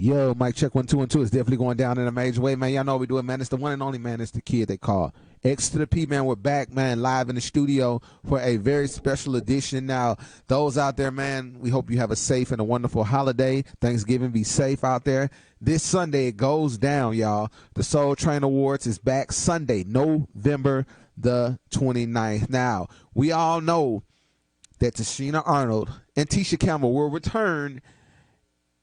Yo, Mike check 1 2 and 2 is definitely going down in a major way, man. Y'all know what we doing, man. It's the one and only, man. It's the kid they call X to the P, man. We're back, man, live in the studio for a very special edition. Now, those out there, man, we hope you have a safe and a wonderful holiday. Thanksgiving, be safe out there. This Sunday, it goes down, y'all. The Soul Train Awards is back Sunday, November the 29th. Now, we all know that Tashina Arnold and Tisha Campbell will return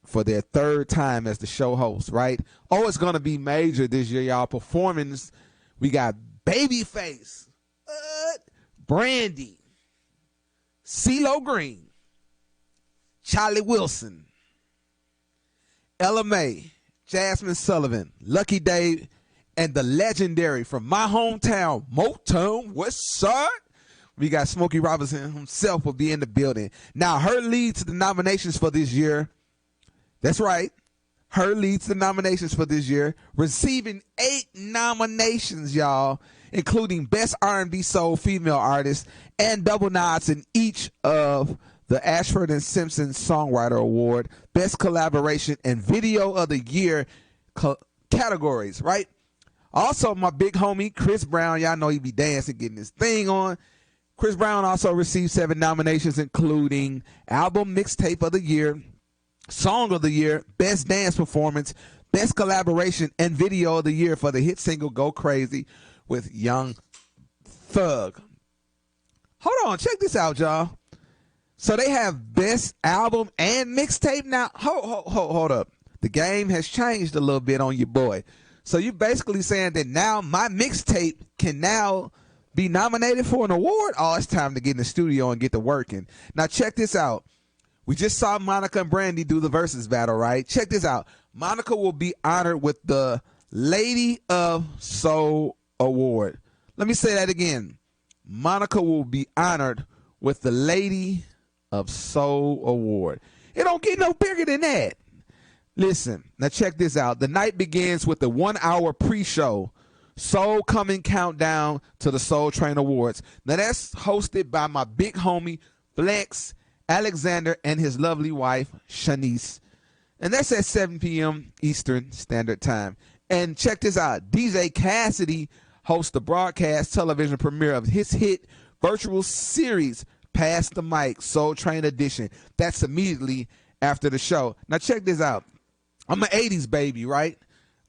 for their third time as the show host, right? Oh, it's going to be major this year, y'all. Performance, we got Babyface, Brandy, CeeLo Green, Charlie Wilson, Ella May, Jasmine Sullivan, Lucky Dave, and the legendary from my hometown, Motown West Side. We got Smokey Robinson himself will be in the building. Now, her lead to the nominations for this year. That's right. Her leads the nominations for this year, receiving 8 nominations, y'all, including Best R&B Soul Female Artist and double nods in each of the Ashford and Simpson Songwriter Award, Best Collaboration, and Video of the Year categories, right? Also, my big homie, Chris Brown, y'all know he be dancing, getting his thing on. Chris Brown also received 7 nominations, including Album Mixtape of the Year, Song of the Year, Best Dance Performance, Best Collaboration, and Video of the Year for the hit single Go Crazy with Young Thug. Hold on, check this out, y'all. So they have Best Album and Mixtape now. Hold up. The game has changed a little bit on your boy. So you're basically saying that now my mixtape can now be nominated for an award? Oh, it's time to get in the studio and get to working. Now check this out. We just saw Monica and Brandy do the versus battle, right? Check this out. Monica will be honored with the Lady of Soul Award. Let me say that again. Monica will be honored with the Lady of Soul Award. It don't get no bigger than that. Listen, now check this out. The night begins with the 1-hour pre-show, Soul Coming Countdown to the Soul Train Awards. Now that's hosted by my big homie, Flex Alexander, and his lovely wife, Shanice. And that's at 7 p.m. Eastern Standard Time. And check this out. DJ Cassidy hosts the broadcast television premiere of his hit virtual series, Pass the Mic, Soul Train Edition. That's immediately after the show. Now check this out. I'm an 80s baby, right?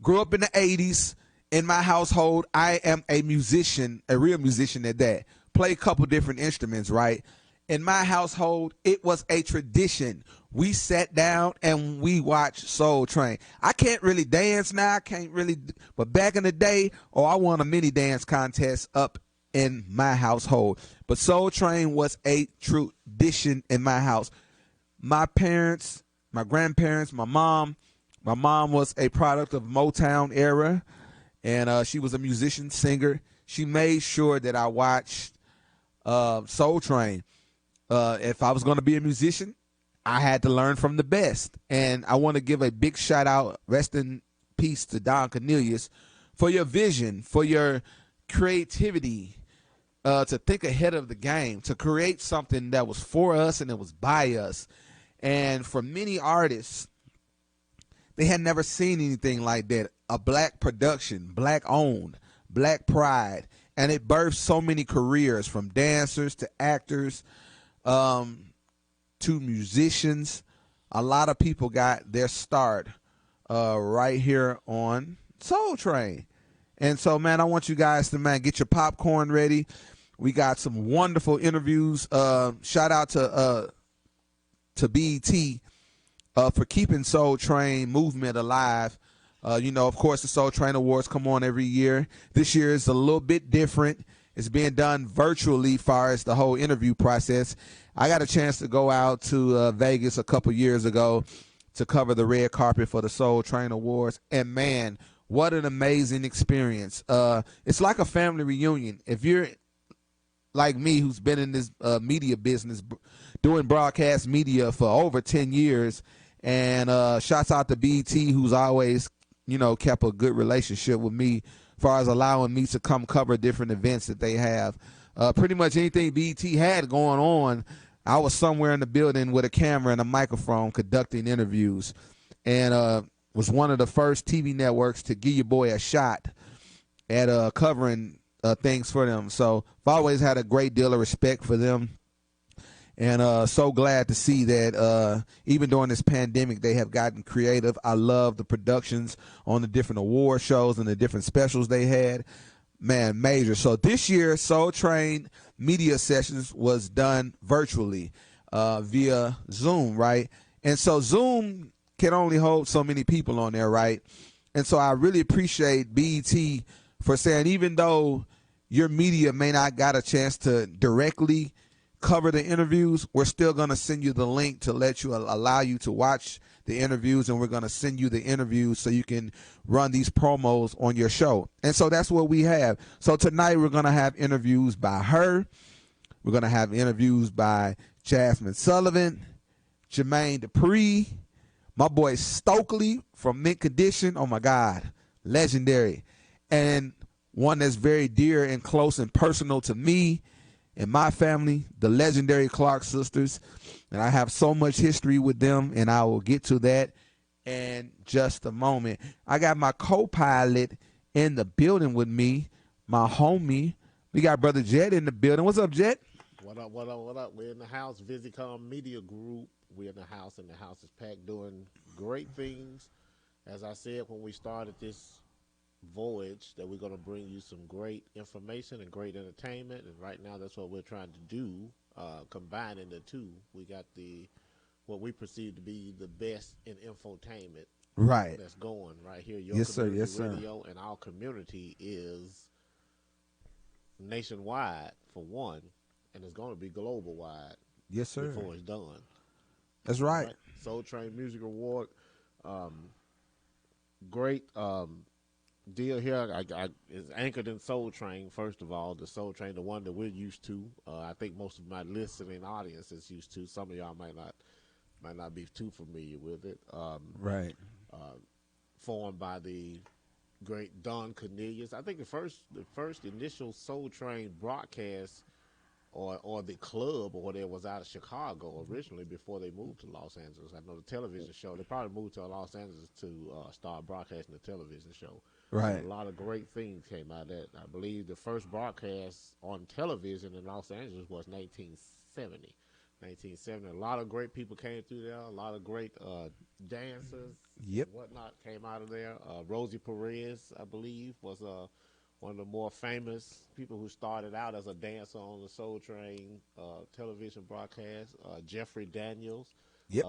Grew up in the 80s. In my household, I am a musician, a real musician at that. Play a couple different instruments, right? In my household, it was a tradition. We sat down and we watched Soul Train. I can't really dance now. I can't really, but back in the day, I won a mini dance contest up in my household. But Soul Train was a tradition in my house. My parents, my grandparents, my mom was a product of Motown era, and she was a musician, singer. She made sure that I watched Soul Train. If I was going to be a musician, I had to learn from the best. And I want to give a big shout out, rest in peace, to Don Cornelius for your vision, for your creativity, to think ahead of the game, to create something that was for us and it was by us. And for many artists, they had never seen anything like that. A black production, black owned, black pride. And it birthed so many careers, from dancers to actors, to musicians. A lot of people got their start right here on Soul Train. And so, man, I want you guys to, man, get your popcorn ready. We got some wonderful interviews. Shout out to BET for keeping Soul Train movement alive. Of course, the Soul Train Awards come on every year. This year is a little bit different. It's being done virtually as far as the whole interview process. I got a chance to go out to Vegas a couple years ago to cover the red carpet for the Soul Train Awards. And, man, what an amazing experience. It's like a family reunion. If you're like me, who's been in this media business, doing broadcast media for over 10 years, and shouts out to BET, who's always, kept a good relationship with me as far as allowing me to come cover different events that they have. Pretty much anything BET had going on, I was somewhere in the building with a camera and a microphone conducting interviews. And was one of the first TV networks to give your boy a shot at covering things for them. So I've always had a great deal of respect for them. And so glad to see that even during this pandemic, they have gotten creative. I love the productions on the different award shows and the different specials they had. Man, major. So this year, Soul Train media sessions was done virtually via Zoom, right? And so Zoom can only hold so many people on there, right? And so I really appreciate BET for saying, even though your media may not got a chance to directly cover the interviews, we're still going to send you the link to let you allow you to watch the interviews, and we're going to send you the interviews so you can run these promos on your show. And so that's what we have. So tonight we're going to have interviews by her. We're going to have interviews by Jasmine Sullivan, Jermaine Dupri, my boy Stokely from Mint Condition. Oh my God, legendary. And one that's very dear and close and personal to me and my family, the legendary Clark sisters. And I have so much history with them, and I will get to that in just a moment. I got my co-pilot in the building with me, my homie. We got Brother Jet in the building. What's up, Jet? What up, what up, what up? We're in the house, Visicom Media Group. We're in the house, and the house is packed doing great things. As I said when we started this voyage, that we're going to bring you some great information and great entertainment, and right now that's what we're trying to do, combining the two. We got what we perceive to be the best in infotainment, right, that's going right here. Your yes sir, community yes sir. radio, and our community is nationwide for one, and it's going to be global wide, yes sir, before it's done. That's right. Soul Train Music Award, great deal here. Is anchored in Soul Train. First of all, the Soul Train, the one that we're used to. I think most of my listening audience is used to. Some of y'all might not be too familiar with it. Right. Formed by the great Don Cornelius. I think the first initial Soul Train broadcast or the club or whatever was out of Chicago originally before they moved to Los Angeles. I know the television show, they probably moved to Los Angeles to start broadcasting the television show. Right. So a lot of great things came out of that. I believe the first broadcast on television in Los Angeles was 1970. 1970. A lot of great people came through there. A lot of great dancers Yep. and whatnot came out of there. Rosie Perez, I believe, was one of the more famous people who started out as a dancer on the Soul Train television broadcast. Jeffrey Daniels, Yep.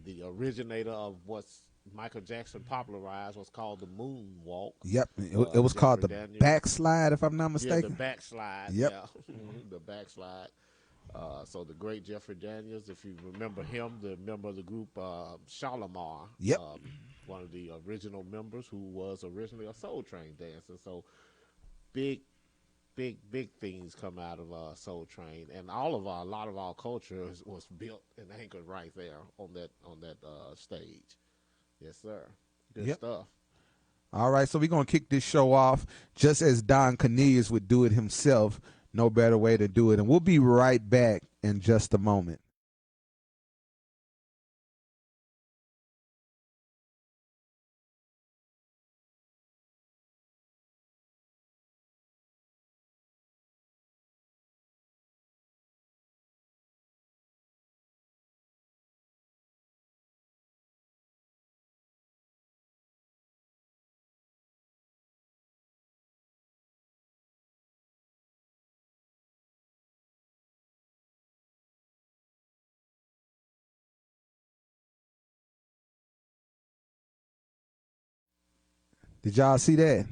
the originator of what's Michael Jackson popularized, was called the moonwalk. Yep. It was called the Daniels. backslide, if I'm not mistaken. Yeah, the backslide. Yep. Yeah, the backslide. So the great Jeffrey Daniels, if you remember him, the member of the group Shalimar. Yep. One of the original members who was originally a Soul Train dancer. So big things come out of Soul Train, and a lot of our culture was built and anchored right there on that stage. Yes, sir. Good stuff. All right, so we're going to kick this show off just as Don Cornelius would do it himself. No better way to do it. And we'll be right back in just a moment. Did y'all see that?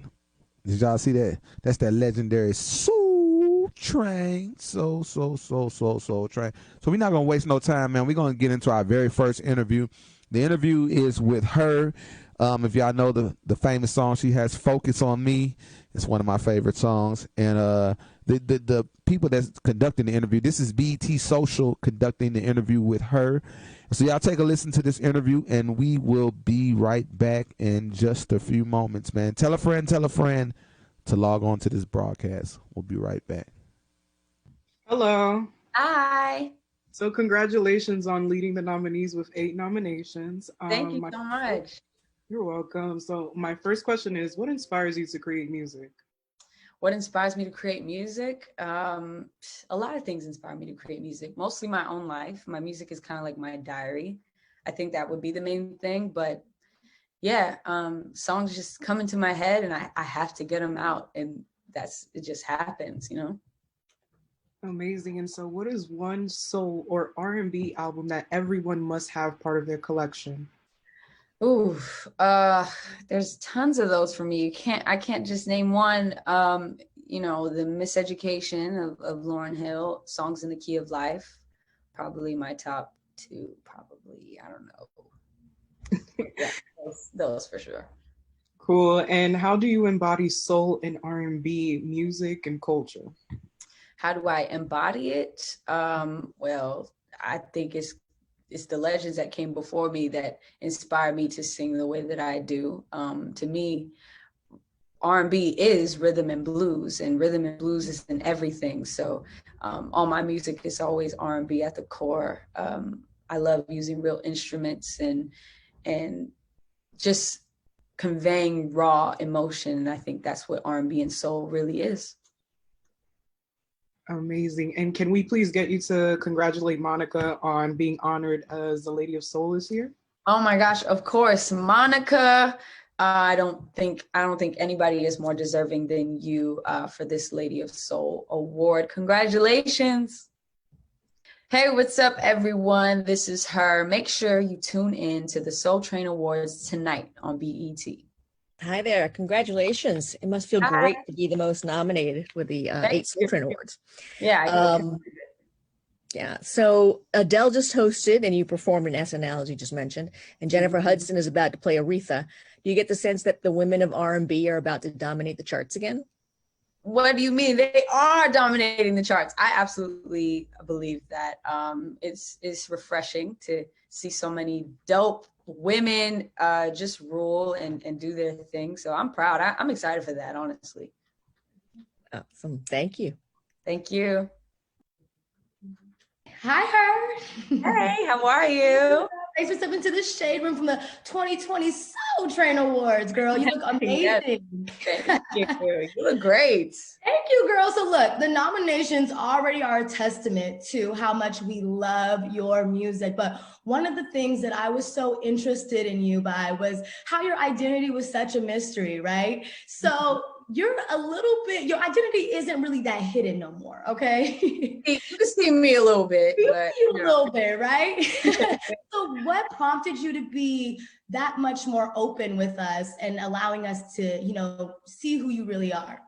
Did y'all see that? That's that legendary Soul Train. Soul Train. So we're not going to waste no time, man. We're going to get into our very first interview. The interview is with her. If y'all know the famous song she has, Focus on Me. It's one of my favorite songs. And the people that's conducting the interview, this is BET Social conducting the interview with her. So y'all take a listen to this interview, and we will be right back in just a few moments, man. Tell a friend to log on to this broadcast. We'll be right back. Hello. Hi. So congratulations on leading the nominees with 8 nominations. Thank you so much. You're welcome. So my first question is, what inspires you to create music? What inspires me to create music? A lot of things inspire me to create music, mostly my own life. My music is kind of like my diary. I think that would be the main thing. But yeah, songs just come into my head and I have to get them out. And it just happens, you know? Amazing. And so what is one soul or R&B album that everyone must have part of their collection? Ooh, there's tons of those for me. I can't just name one. You know, the Miseducation of Lauryn Hill, Songs in the Key of Life, probably my top two, probably, I don't know. Yeah, those for sure. Cool. And how do you embody soul in R&B music and culture? How do I embody it? Well, I think it's the legends that came before me that inspire me to sing the way that I do. To me, R&B is rhythm and blues is in everything. So all my music is always R&B at the core. I love using real instruments and just conveying raw emotion. And I think that's what R&B and soul really is. Amazing. And can we please get you to congratulate Monica on being honored as the Lady of Soul this year? Oh my gosh, of course. Monica, I don't think anybody is more deserving than you for this Lady of Soul award. Congratulations. Hey, what's up, everyone? This is H.E.R. Make sure you tune in to the Soul Train Awards tonight on BET. Hi there. Congratulations. It must feel great to be the most nominated with the 8 Soul Train Awards. Yeah. Yeah. So Adele just hosted and you performed an SNL, as you just mentioned, and Jennifer Hudson is about to play Aretha. Do you get the sense that the women of R&B are about to dominate the charts again? What do you mean? They are dominating the charts. I absolutely believe that. It's refreshing to see so many dope women just rule and do their thing. So I'm proud. I'm excited for that, honestly. Awesome. Thank you. Thank you. Hi, H.E.R. Hey, how are you? Thanks for stepping to the shade room from the 2020 Soul Train Awards, girl. You look amazing. Thank you. You look great. Thank you, girl. So look, the nominations already are a testament to how much we love your music. But one of the things that I was so interested in you by was how your identity was such a mystery, right? So your identity isn't really that hidden no more, okay? You can see me a little bit. A little bit, right? So what prompted you to be that much more open with us and allowing us to, see who you really are?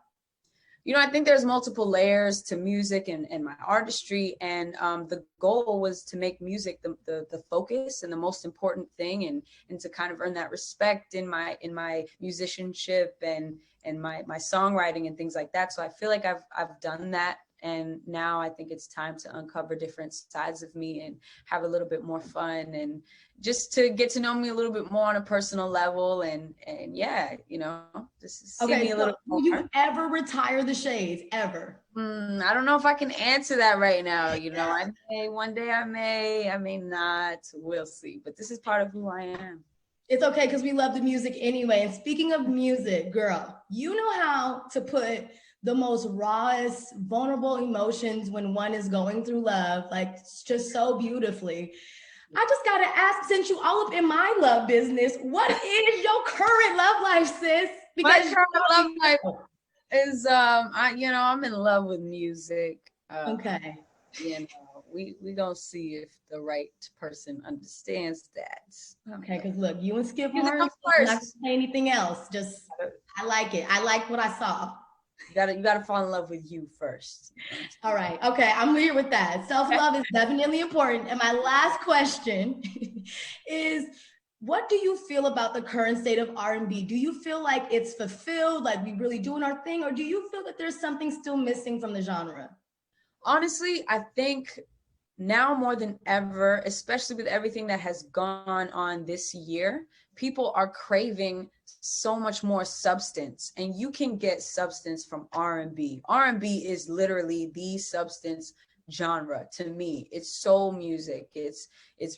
I think there's multiple layers to music and my artistry. And the goal was to make music the focus and the most important thing and to kind of earn that respect in my musicianship and my songwriting and things like that. So I feel like I've done that. And now I think it's time to uncover different sides of me and have a little bit more fun and just to get to know me a little bit more on a personal level. And yeah, just see me a little more. Will you ever retire the shades, ever? I don't know if I can answer that right now. I may, one day I may not, we'll see. But this is part of who I am. It's okay because we love the music anyway. And speaking of music, girl, you know how to put the most rawest, vulnerable emotions when one is going through love, like just so beautifully. I just gotta ask, since you all up in my love business, what is your current love life, sis? Because my current love life is, I'm in love with music. Okay. We gonna see if the right person understands that. Okay, because look, you and Skip Marley, I'm not gonna say anything else. Just, I like it. I like what I saw. You gotta fall in love with you first. All right. Okay. I'm here with that. Self-love is definitely important. And my last question is, what do you feel about the current state of R&B? Do you feel like it's fulfilled, like we really doing our thing? Or do you feel that there's something still missing from the genre? Honestly, I think now more than ever, especially with everything that has gone on this year, people are craving so much more substance, and you can get substance from R&B. R&B is literally the substance genre to me. It's soul music, it's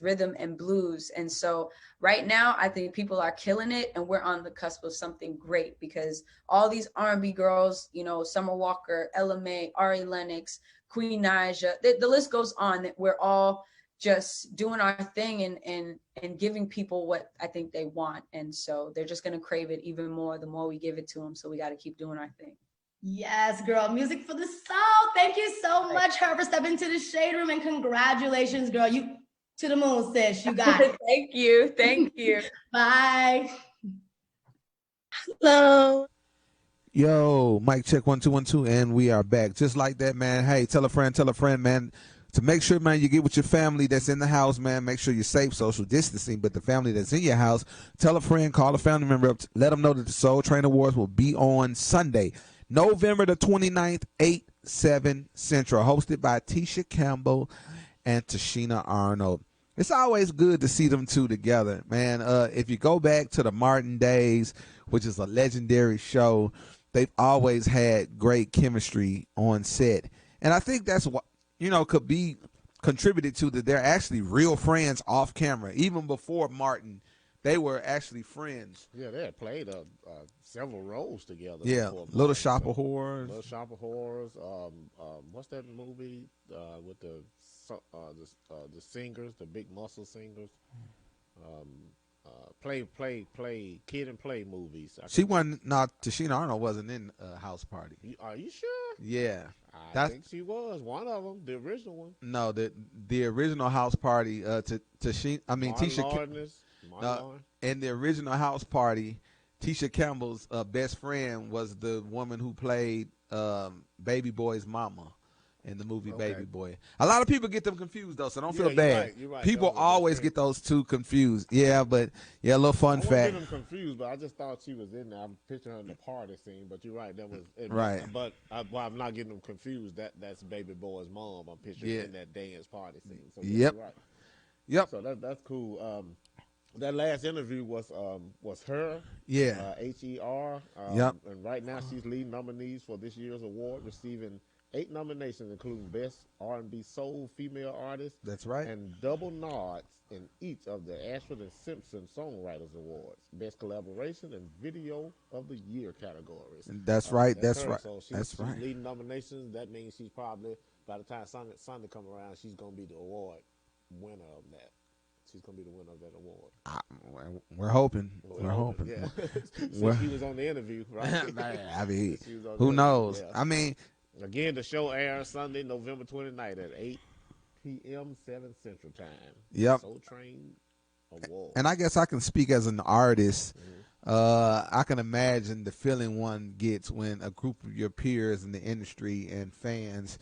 rhythm and blues. And so right now I think people are killing it, and we're on the cusp of something great, because all these R&B girls, you know, Summer Walker, Ella Mai, Ari Lennox, Queen Naija, the list goes on, that we're all just doing our thing and giving people what I think they want. And so they're just going to crave it even more the more we give it to them. So we got to keep doing our thing. Yes, girl. Music for the soul. Thank you so much, H.E.R, for stepping into the shade room, and congratulations, girl. You to the moon, sis. You got it. Thank you. Thank you. Bye. Hello. Yo, mic check 1 2 1 2, and we are back. Just like that, man. Hey, tell a friend, man. To make sure, man, you get with your family that's in the house, man. Make sure you're safe, social distancing. But the family that's in your house, tell a friend, call a family member up, let them know that the Soul Train Awards will be on Sunday, November the 29th, 8/7 Central, hosted by Tisha Campbell and Tashina Arnold. It's always good to see them two together, man. If you go back to the Martin days, which is a legendary show, they've always had great chemistry on set. And I think that's what, could be contributed to, that they're actually real friends off camera. Even before Martin, they were actually friends. Yeah, they had played several roles together. Yeah, Little Shop of Horrors. Little Shop of Horrors. What's that movie with the singers, the big muscle singers? Play Kid and Play movies. She wasn't. Not Tashina Arnold wasn't in House Party. Are you sure? Yeah, I think she was one of them, the original one. No, the original House Party. Tisha. In the original House Party, Tisha Campbell's best friend was the woman who played Baby Boy's mama in the movie Baby Boy. A lot of people get them confused though, so don't feel bad. You're right. People always get those two confused. Yeah, but a little fun fact. I wasn't getting them confused, but I just thought she was in there. I'm picturing her in the party scene, but you're right. That was right. But I'm not getting them confused. That's Baby Boy's mom. I'm picturing in that dance party scene. So yep. Right. Yep. So that's cool. That last interview was her. Yeah. H.E.R. Yep. And right now she's lead nominees for this year's award, receiving 8 nominations, including Best R&B Soul Female Artist. That's right. And double nods in each of the Ashford and Simpson Songwriters Awards, Best Collaboration and Video of the Year categories. That's right. That's right. So she's leading nominations. That means she's probably, by the time Sunday come around, she's going to be the award winner of that. She's going to be the winner of that award. We're hoping. We're hoping. Yeah. She was on the interview, right? I mean, who knows? Yeah. I mean, again, the show airs Sunday, November 29th at 8 p.m. 7 Central Time. Yep. Soul Train Award. And I guess I can speak as an artist. I can imagine the feeling one gets when a group of your peers in the industry and fans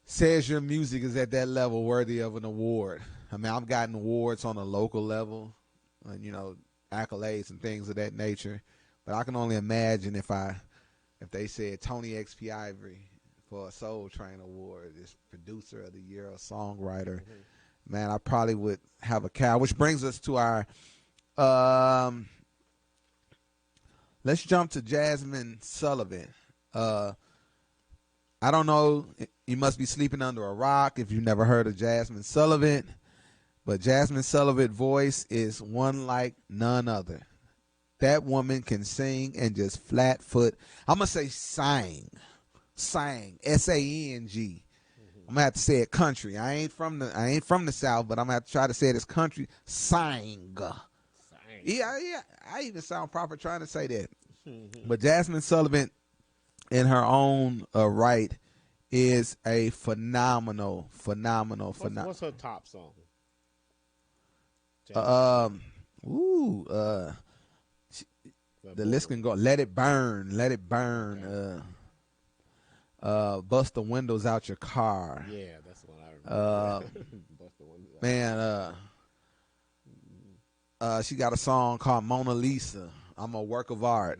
says your music is at that level worthy of an award. I mean, I've gotten awards on a local level, accolades and things of that nature. But I can only imagine if they said Tony X.P. Ivory for a Soul Train Award, this producer of the year or songwriter, man, I probably would have a cow. Which brings us to our, let's jump to Jasmine Sullivan. I don't know, you must be sleeping under a rock if you've never heard of Jasmine Sullivan, but Jasmine Sullivan's voice is one like none other. That woman can sing and just flat foot. I'm gonna say sang, S-A-N-G. I'm gonna have to say it country. I ain't from the South, but I'm gonna have to try to say it as country. Sang. Yeah. I even sound proper trying to say that. But Jasmine Sullivan, in her own right, is a phenomenal. What's her top song? The list can go. Let It Burn. Bust the Windows Out Your Car. Yeah, that's the one I remember. Bust the Windows out. Man, she got a song called Mona Lisa. I'm a work of art.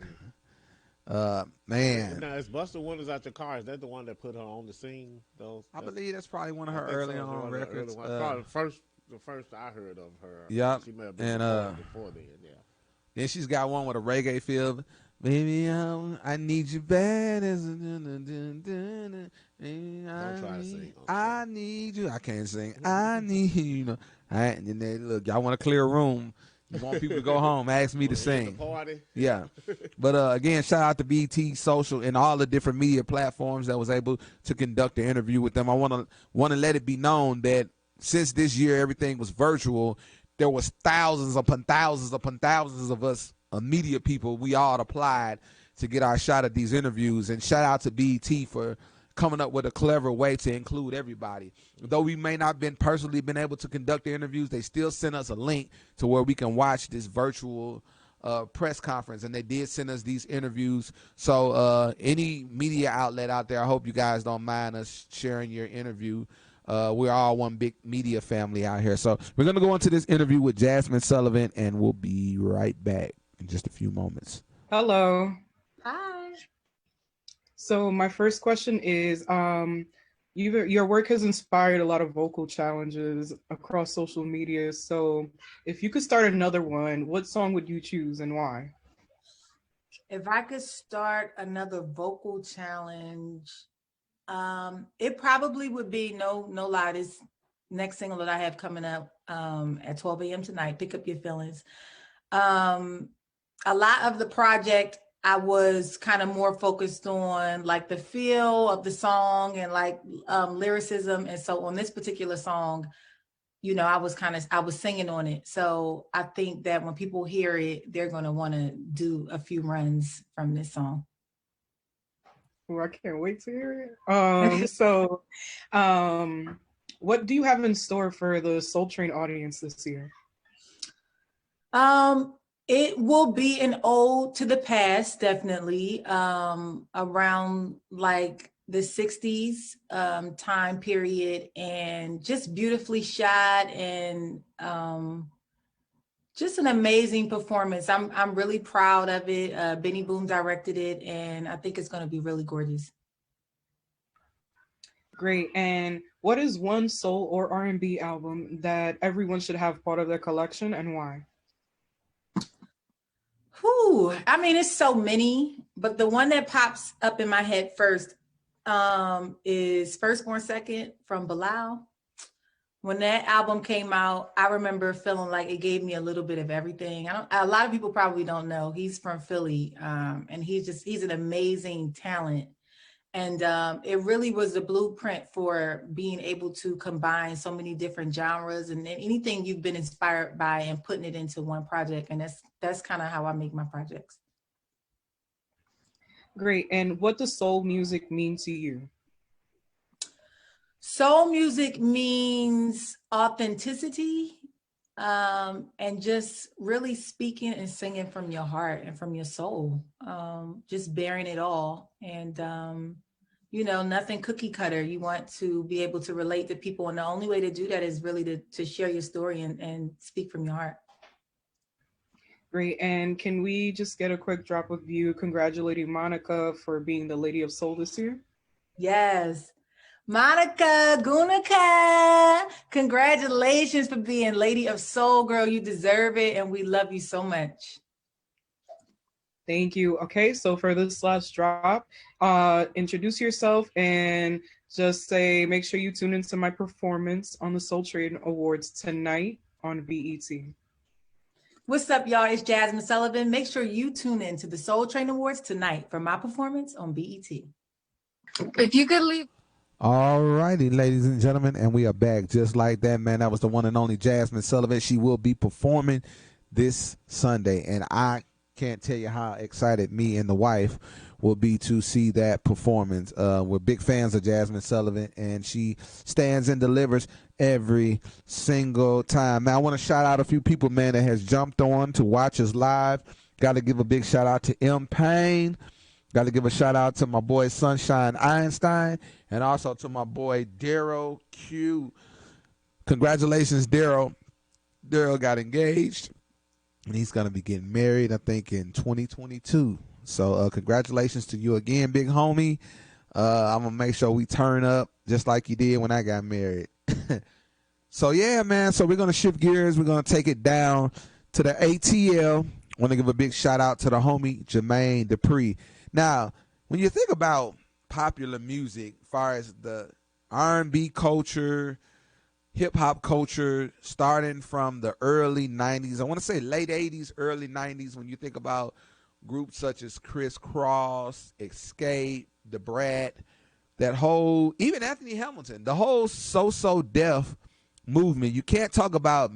Man. Now, is Bust the Windows Out Your Car, is that the one that put her on the scene? I believe that's probably one of her early on records. Probably the first I heard of her. Yeah. She may have been before then, yeah. Then she's got one with a reggae feel. Baby, I need you bad as a Don't try to sing. I need you. I can't sing. I need you. And then look, y'all want to clear a room. You want people to go home. Ask me to sing. Party. Yeah. But again, shout out to BT Social and all the different media platforms that was able to conduct the interview with them. I want to let it be known that since this year everything was virtual, there was thousands upon thousands upon thousands of us media people. We all applied to get our shot at these interviews. And shout out to BT for coming up with a clever way to include everybody. Though we may not been personally been able to conduct the interviews, they still sent us a link to where we can watch this virtual press conference, and they did send us these interviews. So any media outlet out there, I hope you guys don't mind us sharing your interview. We're all one big media family out here. So we're going to go into this interview with Jasmine Sullivan, and we'll be right back in just a few moments. Hello. Hi. So my first question is, your work has inspired a lot of vocal challenges across social media. So if you could start another one, what song would you choose and why? If I could start another vocal challenge, it probably would be no lie, this next single that I have coming up at 12 a.m. tonight, Pick Up Your Feelings. A lot of the project, I was kind of more focused on like the feel of the song and like lyricism. And so on this particular song, you know, I was singing on it. So I think that when people hear it, they're going to want to do a few runs from this song. Well, I can't wait to hear it. So what do you have in store for the Soul Train audience this year? It will be an ode to the past, definitely, around like the 60s time period, and just beautifully shot, and just an amazing performance. I'm really proud of it. Benny Boom directed it, and I think it's going to be really gorgeous. Great. And what is one soul or R&B album that everyone should have part of their collection, and why? I mean, it's so many, but the one that pops up in my head first is Firstborn Second from Bilal. When that album came out, I remember feeling like it gave me a little bit of everything. A lot of people probably don't know, he's from Philly, and he's an amazing talent. And it really was the blueprint for being able to combine so many different genres and anything you've been inspired by and putting it into one project. And that's kind of how I make my projects. Great. And what does soul music mean to you? Soul music means authenticity, and just really speaking and singing from your heart and from your soul, just bearing it all. And you know, nothing cookie cutter. You want to be able to relate to people, and the only way to do that is really to share your story and speak from your heart. Great. And can we just get a quick drop of you congratulating Monica for being the Lady of Soul this year? Yes. Monica Gunica, congratulations for being Lady of Soul, girl. You deserve it, and we love you so much. Thank you. Okay, so for this last drop, introduce yourself and just say, make sure you tune into my performance on the Soul Train Awards tonight on BET. What's up, y'all? It's Jasmine Sullivan. Make sure you tune in to the Soul Train Awards tonight for my performance on BET. If you could leave. All righty, ladies and gentlemen, and we are back just like that, man. That was the one and only Jasmine Sullivan. She will be performing this Sunday, and I can't tell you how excited me and the wife will be to see that performance. We're big fans of Jasmine Sullivan, and she stands and delivers every single time. Now, I want to shout out a few people, man, that has jumped on to watch us live. Got to give a big shout out to M. Payne. Got to give a shout out to my boy Sunshine Einstein, and also to my boy Daryl Q. Congratulations, Daryl. Daryl got engaged, and he's going to be getting married, I think, in 2022. So congratulations to you again, big homie. I'm going to make sure we turn up just like you did when I got married. So, yeah, man, so we're going to shift gears. We're going to take it down to the ATL. I want to give a big shout out to the homie Jermaine Dupree. Now, when you think about popular music, as far as the R&B culture, hip hop culture, starting from the early 90s. I want to say late 80s, early 90s, when you think about groups such as Criss Cross, Escape, The Brat, that whole, even Anthony Hamilton, the whole So Def movement. You can't talk about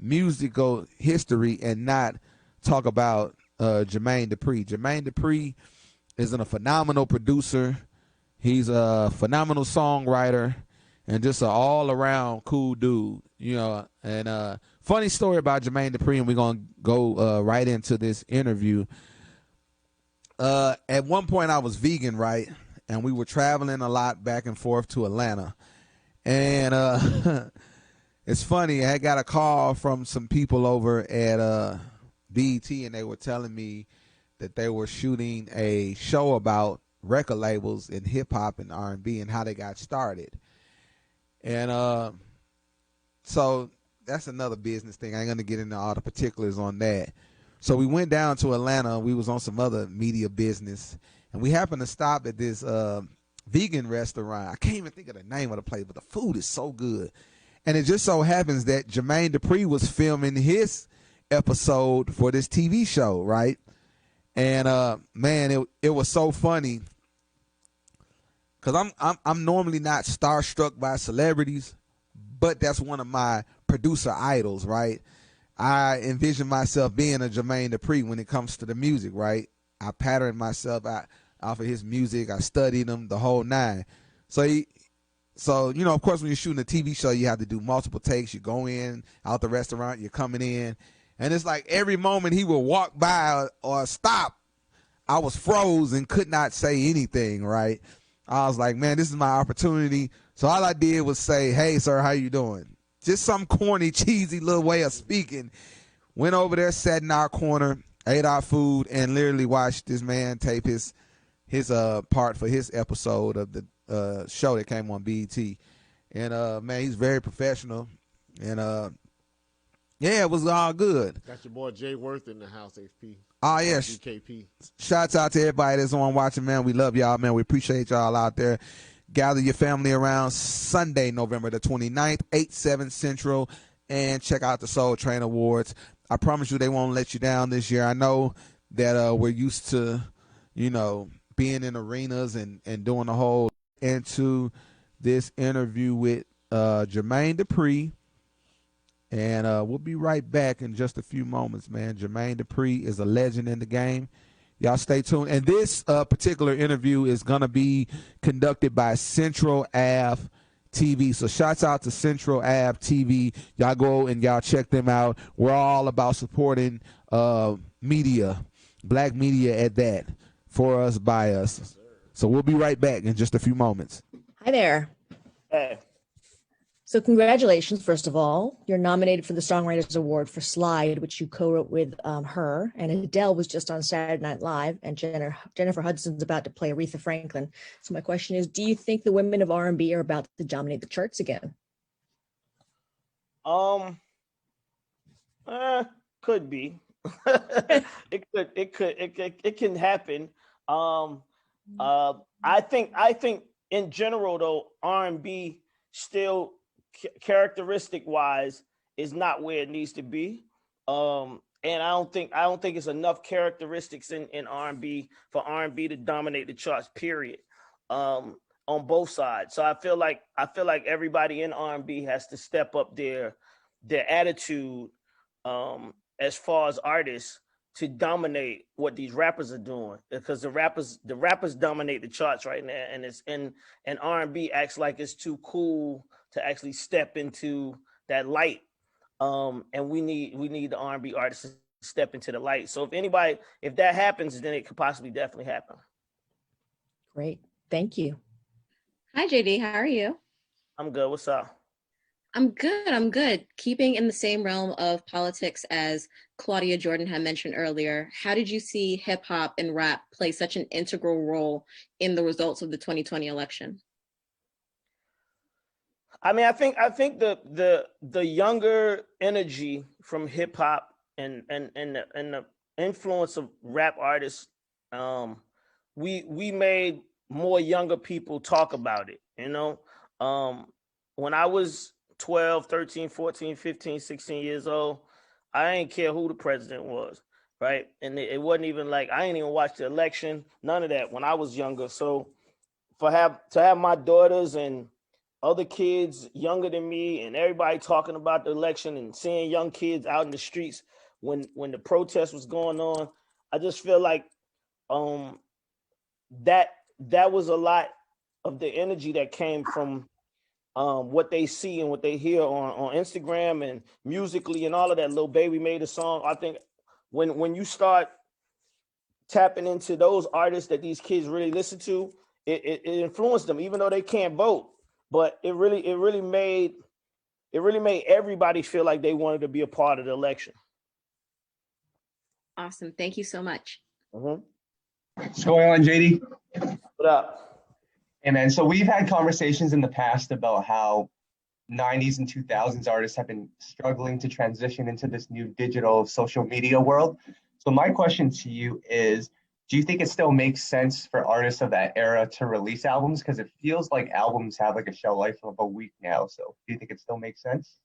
musical history and not talk about Jermaine Dupri. Jermaine Dupri is a phenomenal producer. He's a phenomenal songwriter and just an all-around cool dude, you know. And funny story about Jermaine Dupri, and we're going to go right into this interview. At one point, I was vegan, right? And we were traveling a lot back and forth to Atlanta. And it's funny, I got a call from some people over at BET, and they were telling me that they were shooting a show about record labels in hip-hop and R&B and how they got started. And so that's another business thing. I ain't going to get into all the particulars on that. So we went down to Atlanta. We was on some other media business, and we happened to stop at this vegan restaurant. I can't even think of the name of the place, but the food is so good. And it just so happens that Jermaine Dupri was filming his episode for this TV show, right? And man, it was so funny, because I'm normally not starstruck by celebrities, but that's one of my producer idols, right? I envision myself being a Jermaine Dupri when it comes to the music, right? I patterned myself off of his music. I studied him, the whole nine. So you know, of course, when you're shooting a TV show, you have to do multiple takes. You go in, out the restaurant, you're coming in, and it's like every moment he would walk by or stop, I was froze, could not say anything, right? I was like, man, this is my opportunity. So all I did was say, hey, sir, how you doing? Just some corny, cheesy little way of speaking. Went over there, sat in our corner, ate our food, and literally watched this man tape his part for his episode of the show that came on BET. And man, he's very professional. And yeah, it was all good. Got your boy Jay Worth in the house, HP. Oh, yeah. GKP. Shouts out to everybody that's on watching, man. We love y'all, man. We appreciate y'all out there. Gather your family around Sunday, November the 29th, 8/7 Central, and check out the Soul Train Awards. I promise you they won't let you down this year. I know that we're used to, you know, being in arenas and doing the whole into this interview with Jermaine Dupri. And we'll be right back in just a few moments, man. Jermaine Dupri is a legend in the game. Y'all stay tuned. And this particular interview is going to be conducted by Central Ave TV. So shouts out to Central Ave TV. Y'all go and y'all check them out. We're all about supporting media, black media at that, for us, by us. So we'll be right back in just a few moments. Hi there. Hey. So congratulations, first of all. You're nominated for the Songwriters Award for Slide, which you co-wrote with H.E.R. And Adele was just on Saturday Night Live, and Jennifer Hudson's about to play Aretha Franklin. So my question is, do you think the women of R&B are about to dominate the charts again? Could be. It can happen. I think in general though, R&B still characteristic wise is not where it needs to be. And I don't think it's enough characteristics in R&B for R&B to dominate the charts, period. On both sides. So I feel like everybody in R&B has to step up their attitude as far as artists to dominate what these rappers are doing, because the rappers dominate the charts right now, and R&B acts like it's too cool to actually step into that light. And we need the R&B artists to step into the light. So if that happens, then it could possibly definitely happen. Great. Thank you. Hi, JD. How are you? I'm good. What's up? I'm good. Keeping in the same realm of politics as Claudia Jordan had mentioned earlier, how did you see hip hop and rap play such an integral role in the results of the 2020 election? I mean, I think the younger energy from hip hop and the influence of rap artists, we made more younger people talk about it, you know. When I was 12, 13, 14, 15, 16 years old, I ain't care who the president was, right? And it wasn't even like I ain't even watch the election, none of that when I was younger. So to have my daughters and other kids younger than me and everybody talking about the election and seeing young kids out in the streets when the protest was going on, I just feel like that was a lot of the energy that came from what they see and what they hear on Instagram and musically and all of that. Lil Baby made a song. I think when you start tapping into those artists that these kids really listen to, it influenced them, even though they can't vote. But it really made everybody feel like they wanted to be a part of the election. Awesome. Thank you so much. What's going on, JD? What up? And then, so we've had conversations in the past about how 90s and 2000s artists have been struggling to transition into this new digital social media world. So my question to you is, do you think it still makes sense for artists of that era to release albums? Because it feels like albums have like a shelf life of a week now. So do you think it still makes sense?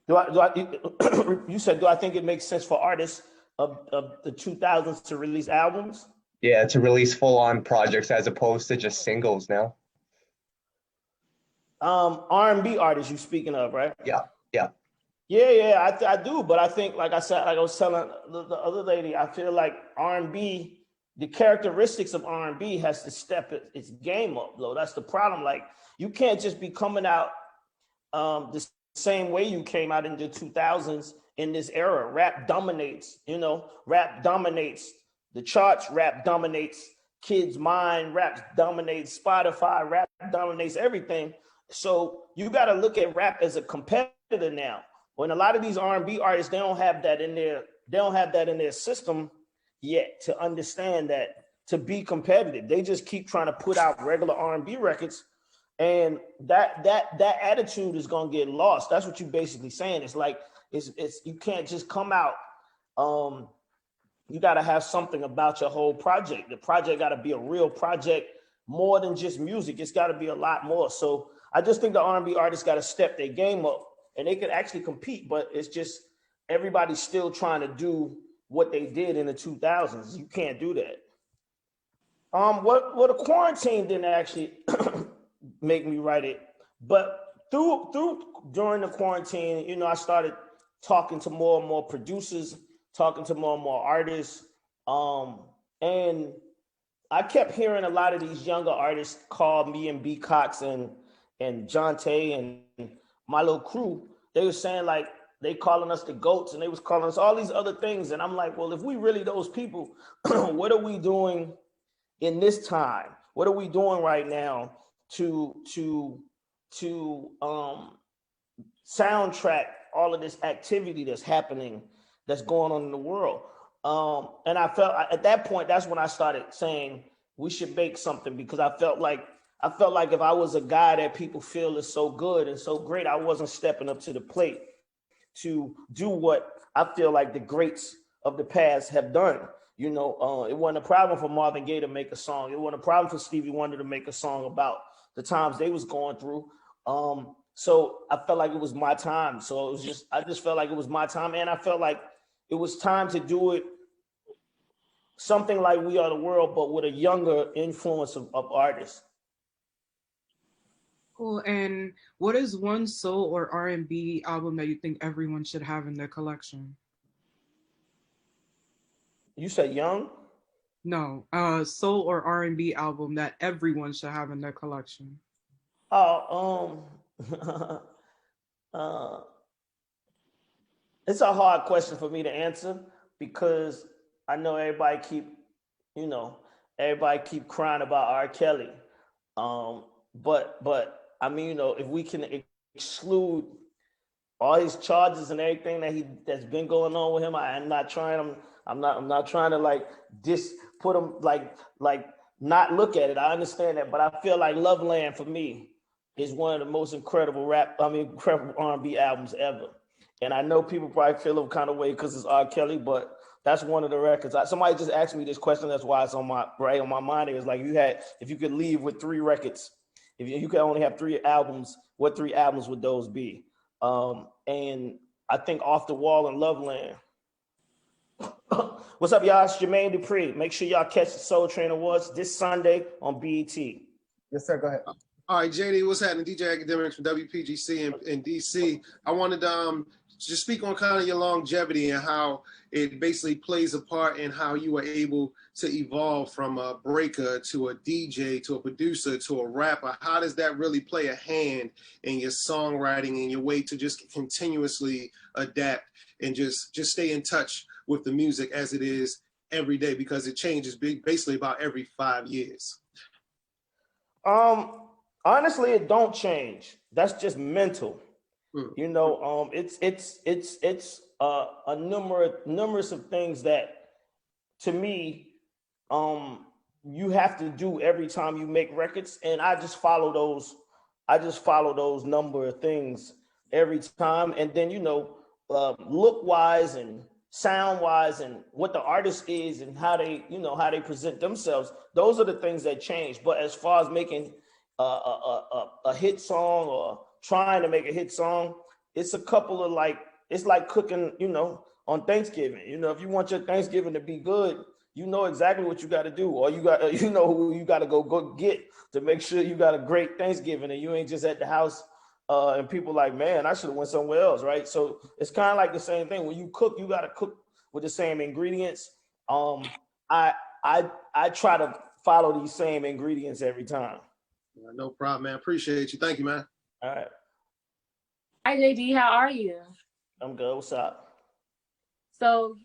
You said, do I think it makes sense for artists of the 2000s to release albums? Yeah, to release full-on projects as opposed to just singles now. R&B artists you speaking of, right? Yeah. I do, but I think, like I said, like I was telling the other lady, I feel like R&B, the characteristics of R&B has to step its game up, though. That's the problem. Like, you can't just be coming out the same way you came out in the 2000s in this era. Rap dominates, rap dominates the charts, rap dominates kids' mind, rap dominates Spotify, rap dominates everything. So you got to look at rap as a competitor now. When a lot of these R&B artists, they don't have that in their system yet to understand that, to be competitive. They just keep trying to put out regular R&B records, and that attitude is gonna get lost. That's what you're basically saying. It's like it's you can't just come out. You got to have something about your whole project. The project got to be a real project, more than just music. It's got to be a lot more. So I just think the R&B artists got to step their game up, and they could actually compete. But it's just everybody's still trying to do what they did in the 2000s. You can't do that. What the quarantine didn't actually make me write it, but during the quarantine, I started talking to more and more producers, talking to more and more artists, and I kept hearing a lot of these younger artists call me and B Cox and Jonte and my little crew. They were saying like they calling us the GOATs, and they was calling us all these other things. And I'm like, well, if we really those people, what are we doing in this time? What are we doing right now to soundtrack all of this activity that's happening, that's going on in the world? And I felt at that point, that's when I started saying we should make something, because I felt like if I was a guy that people feel is so good and so great, I wasn't stepping up to the plate to do what I feel like the greats of the past have done. It wasn't a problem for Marvin Gaye to make a song. It wasn't a problem for Stevie Wonder to make a song about the times they was going through. So I felt like it was my time. So I just felt like it was my time. And I felt like it was time to do it something like We Are the World, but with a younger influence of artists. Cool. And what is one soul or R&B album that you think everyone should have in their collection? You said young? No, soul or R&B album that everyone should have in their collection. It's a hard question for me to answer, because I know everybody keep crying about R. Kelly. But I mean, if we can exclude all his charges and everything that's been going on with him, I'm not trying to like just put him like not look at it. I understand that, but I feel like Loveland for me is one of the most incredible incredible R&B albums ever. And I know people probably feel a kind of way because it's R. Kelly, but That's one of the records. Somebody just asked me this question. That's why it's on my mind. It was like, if you could leave with 3 records, if you could only have 3 albums, what 3 albums would those be? And I think Off the Wall and Loveland. What's up, y'all? It's Jermaine Dupri. Make sure y'all catch the Soul Train Awards this Sunday on BET. Yes, sir. Go ahead. All right, JD, what's happening? DJ Academics from WPGC in DC. I wanted to just speak on kind of your longevity and how it basically plays a part in how you were able to evolve from a breaker to a DJ to a producer to a rapper. How does that really play a hand in your songwriting and your way to just continuously adapt and just stay in touch with the music as it is every day, because it changes basically about every 5 years? Honestly, it don't change. That's just mental. You know, it's a numerous of things that, to me, you have to do every time you make records, and I just follow those number of things every time. And then, you know, look wise and sound wise and what the artist is and how they present themselves, those are the things that change. But as far as making a hit song or trying to make a hit song, it's a couple of it's like cooking, you know, on Thanksgiving. You know, if you want your Thanksgiving to be good, you know exactly what you got to do, or you know who you got to go get to make sure you got a great Thanksgiving and you ain't just at the house and people like, man, I should have went somewhere else, right? So it's kind of like the same thing. When you cook, you got to cook with the same ingredients. I try to follow these same ingredients every time. No problem, man. Appreciate you. Thank you, man. All right. Hi, JD. How are you? I'm good. What's up? So.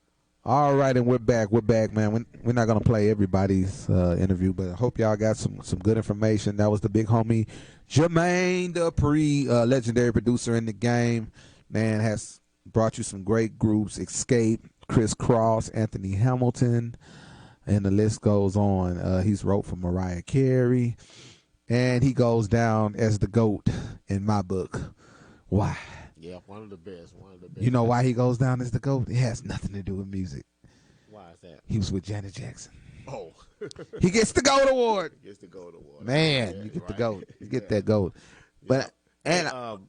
All right, and we're back. We're back, man. We're not gonna play everybody's interview, but I hope y'all got some good information. That was the big homie Jermaine Dupri, legendary producer in the game. Man, has brought you some great groups: Escape, Chris Cross, Anthony Hamilton, and the list goes on. He's wrote for Mariah Carey. And he goes down as the GOAT in my book. Why? Yeah, one of the best. You know why he goes down as the GOAT? It has nothing to do with music. Why is that? He was with Janet Jackson. Oh. He gets the GOAT award. He gets the GOAT award. Man, you get the GOAT. You get that GOAT. But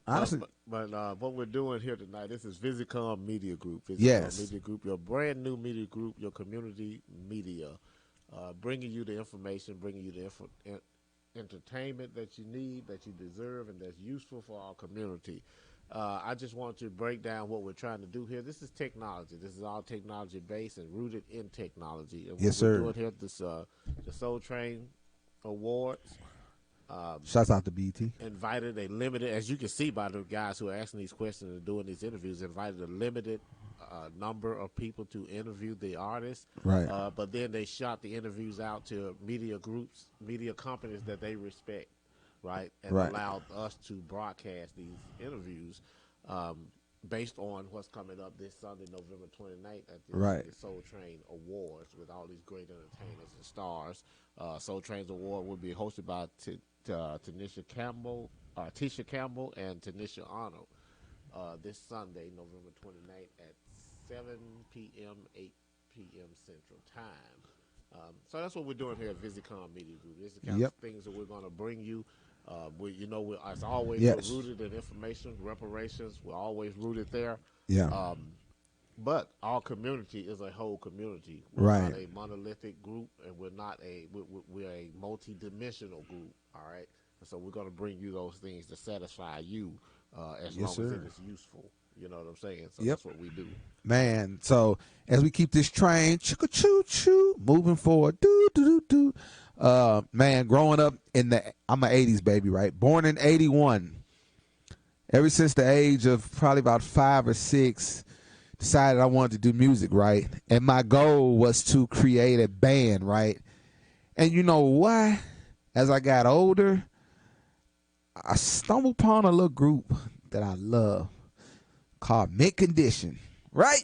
honestly, what we're doing here tonight, this is Visicom Media Group. Yes. Media Group, your brand new media group, your community media, bringing you the information, bringing you the entertainment that you need, that you deserve, and that's useful for our community. I just want to break down what we're trying to do here. This is technology. This is all technology based and rooted in technology. And yes, sir. We're doing here this the Soul Train Awards. Shouts out to BT. Invited a limited, as you can see by the guys who are asking these questions and doing these interviews, invited a limited number of people to interview the artists. Right. But then they shot the interviews out to media groups, media companies that they respect, right? And allowed us to broadcast these interviews based on what's coming up this Sunday, November 29th at the Soul Train Awards with all these great entertainers and stars. Soul Train's award will be hosted by Tisha Campbell and Tanisha Arnold this Sunday, November 29th at 7 p.m., 8 p.m. Central Time. So that's what we're doing here at Visicom Media Group. This is the kind of things that we're going to bring you. As always, we're rooted in information, reparations. We're always rooted there. Yeah. But our community is a whole community. We're not a monolithic group, and we're a multi-dimensional group. All right. And so we're going to bring you those things to satisfy you as long as it is useful. You know what I'm saying? So that's what we do. Man, so as we keep this train choo-choo-choo moving forward, man, growing up I'm an 80s baby, right? Born in 81. Ever since the age of probably about 5 or 6, decided I wanted to do music, right? And my goal was to create a band, right? And you know why? As I got older, I stumbled upon a little group that I love called Mint Condition, right?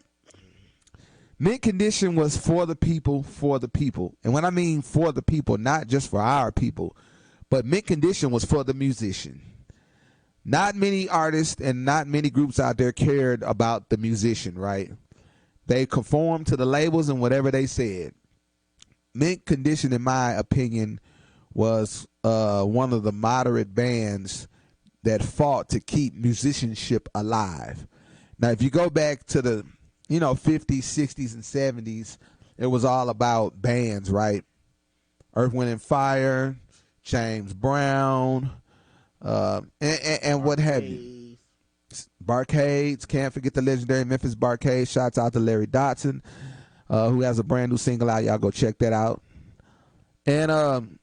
Mint Condition was for the people, for the people. And when I mean for the people, not just for our people, but Mint Condition was for the musician. Not many artists and not many groups out there cared about the musician, right? They conformed to the labels and whatever they said. Mint Condition, in my opinion, was one of the moderate bands that fought to keep musicianship alive. Now, if you go back to the 50s, 60s, and 70s, it was all about bands, right? Earth, Wind, and Fire, James Brown, and what have you. Barcades, can't forget the legendary Memphis Barcades. Shouts out to Larry Dotson, who has a brand new single out. Y'all go check that out. And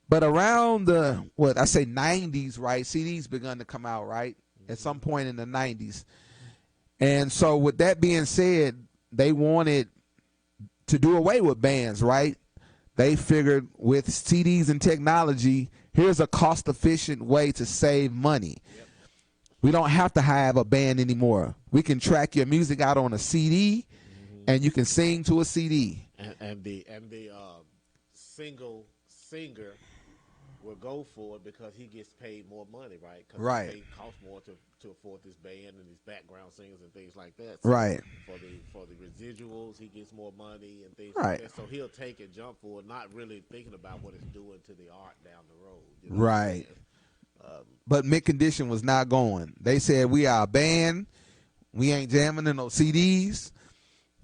but around the 90s, right? CDs begun to come out, right? At some point in the 90s. And so with that being said, they wanted to do away with bands, right? They figured with CDs and technology, here's a cost-efficient way to save money. Yep. We don't have to have a band anymore. We can track your music out on a CD, and you can sing to a CD. And the single singer will go for it because he gets paid more money, right? Because right. It costs more to afford this band and these background singers and things like that. So right. For the residuals, he gets more money and things right. like that. So he'll take and jump for it, not really thinking about what it's doing to the art down the road. You know right. But Mint Condition was not going. They said, we are a band. We ain't jamming in no CDs.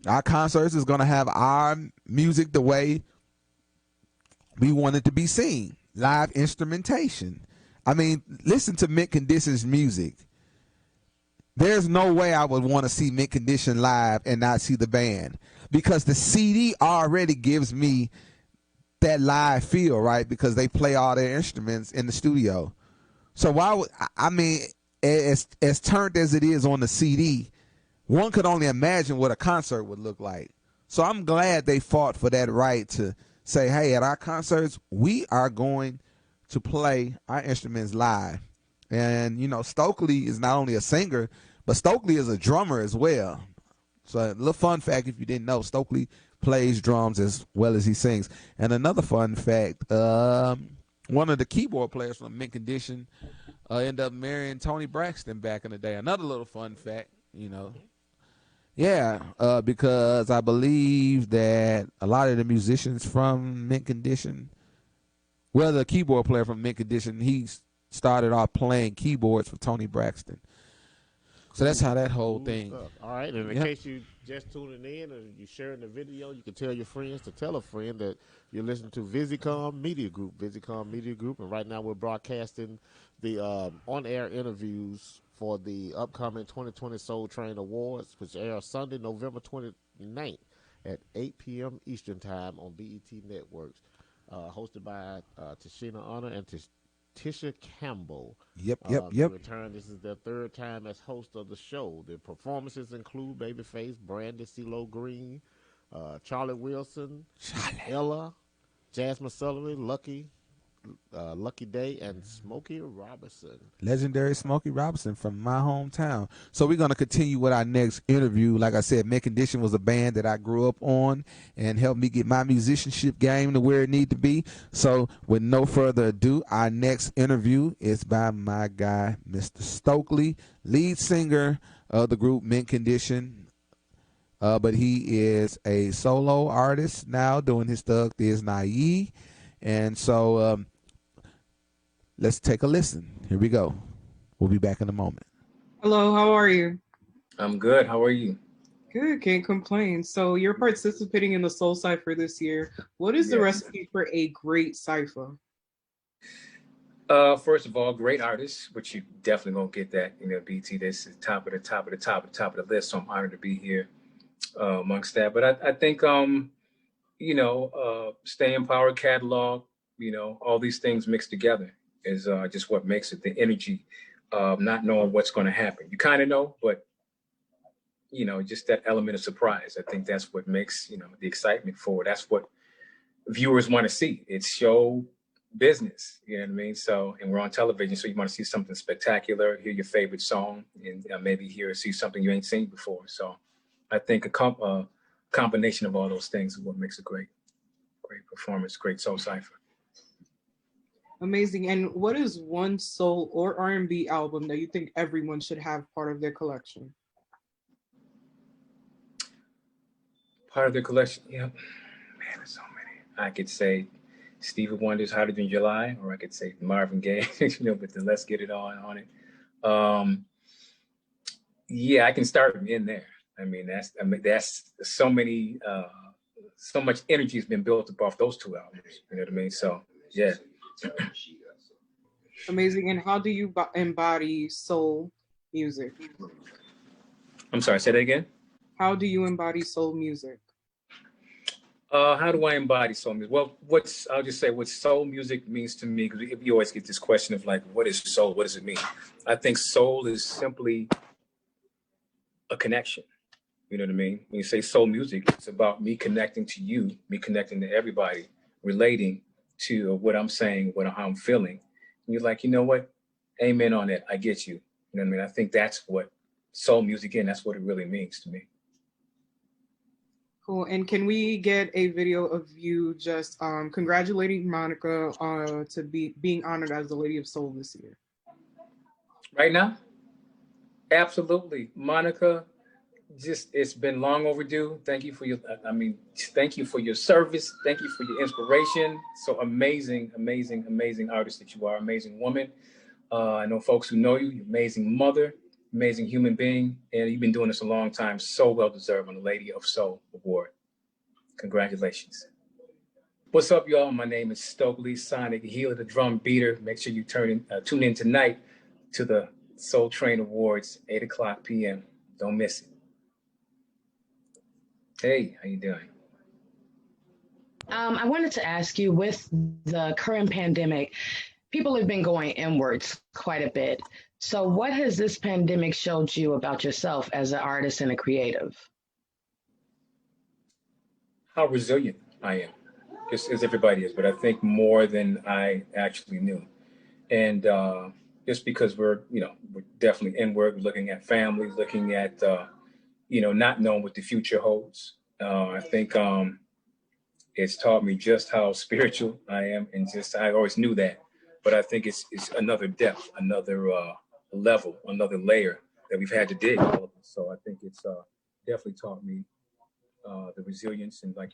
Our concerts is going to have our music the way we want it to be seen. Live instrumentation. I mean, listen to Mint Condition's music. There's no way I would want to see Mint Condition live and not see the band, because the CD already gives me that live feel, right? Because they play all their instruments in the studio. So why would, I mean, as turned as it is on the CD, one could only imagine what a concert would look like. So I'm glad they fought for that right to say, hey, at our concerts, we are going to play our instruments live. And, Stokely is not only a singer, but Stokely is a drummer as well. So a little fun fact, if you didn't know, Stokely plays drums as well as he sings. And another fun fact, one of the keyboard players from Mint Condition ended up marrying Tony Braxton back in the day. Another little fun fact, Yeah, because I believe that a lot of the musicians from Mint Condition, the keyboard player from Mint Condition, he started off playing keyboards for Tony Braxton. So that's how that whole thing. All right, and in case you just tuning in or you sharing the video, you can tell your friends to tell a friend that you're listening to Visicom Media Group, and right now we're broadcasting the on-air interviews for the upcoming 2020 Soul Train Awards, which air Sunday, November 29th at 8 p.m. Eastern Time on BET Networks, hosted by Tashina Honor and Tisha Campbell. Yep. Return. This is their third time as host of the show. The performances include Babyface, Brandy CeeLo Green, Charlie Wilson, Ella, Jasmine Sullivan, Lucky Day, and Smokey Robinson. Legendary Smokey Robinson from my hometown. So we're going to continue with our next interview. Like I said, Mint Condition was a band that I grew up on and helped me get my musicianship game to where it need to be. So with no further ado, our next interview is by my guy, Mr. Stokely, lead singer of the group Mint Condition. But he is a solo artist now doing his Thug Is Naive. And so let's take a listen. Here we go. We'll be back in a moment. Hello, how are you? I'm good. How are you? Good, can't complain. So you're participating in the Soul Cypher this year. What is the recipe for a great cypher? First of all, great artists, which you definitely gonna get that. BT, this is top of the list. So I'm honored to be here amongst that. But I think stay in power catalog, all these things mixed together is just what makes it, the energy of not knowing what's going to happen. You kind of know, but just that element of surprise. I think that's what makes the excitement for it. That's what viewers want to see. It's show business, you know what I mean? So, and we're on television, so you want to see something spectacular, hear your favorite song, and maybe see something you ain't seen before. So I think a combination of all those things is what makes a great performance, great soul cypher. Amazing. And what is one soul or R&B album that you think everyone should have part of their collection? Part of the collection, yeah. Man, there's so many. I could say Stevie Wonder's Hotter Than July, or I could say Marvin Gaye, with the Let's Get It On it. Yeah, I can start in there. I mean, that's so many, so much energy has been built up off those two albums. You know what I mean? So, yeah. Amazing. And how do you embody soul music? I'm sorry, say that again? How do you embody soul music? How do I embody soul music? Well, I'll just say what soul music means to me, because you always get this question of like, what is soul? What does it mean? I think soul is simply a connection. You know what I mean? When you say soul music, it's about me connecting to you, me connecting to everybody, relating to what I'm saying, how I'm feeling. And you're like, you know what? Amen on that. I get you. You know what I mean? I think that's what soul music is. That's what it really means to me. Cool. And can we get a video of you just congratulating Monica to being honored as the Lady of Soul this year? Right now? Absolutely. Monica, it's been long overdue. Thank you for thank you for your service. Thank you for your inspiration. So amazing, amazing, amazing artist that you are, amazing woman. I know folks who know you, you're amazing mother, amazing human being, and you've been doing this a long time. So well deserved on the Lady of Soul Award. Congratulations. What's up, y'all? My name is Stokely Sonic, Healer, the drum beater. Make sure you tune in tonight to the Soul Train Awards, 8:00 p.m. Don't miss it. Hey, how you doing? I wanted to ask you, with the current pandemic, people have been going inwards quite a bit. So what has this pandemic showed you about yourself as an artist and a creative? How resilient I am, just as everybody is, but I think more than I actually knew. And just because we're definitely inward, looking at families, looking at, not knowing what the future holds. I think it's taught me just how spiritual I am, and I always knew that, but I think it's another depth, another level, another layer that we've had to dig, all of us. So I think it's definitely taught me the resilience and we're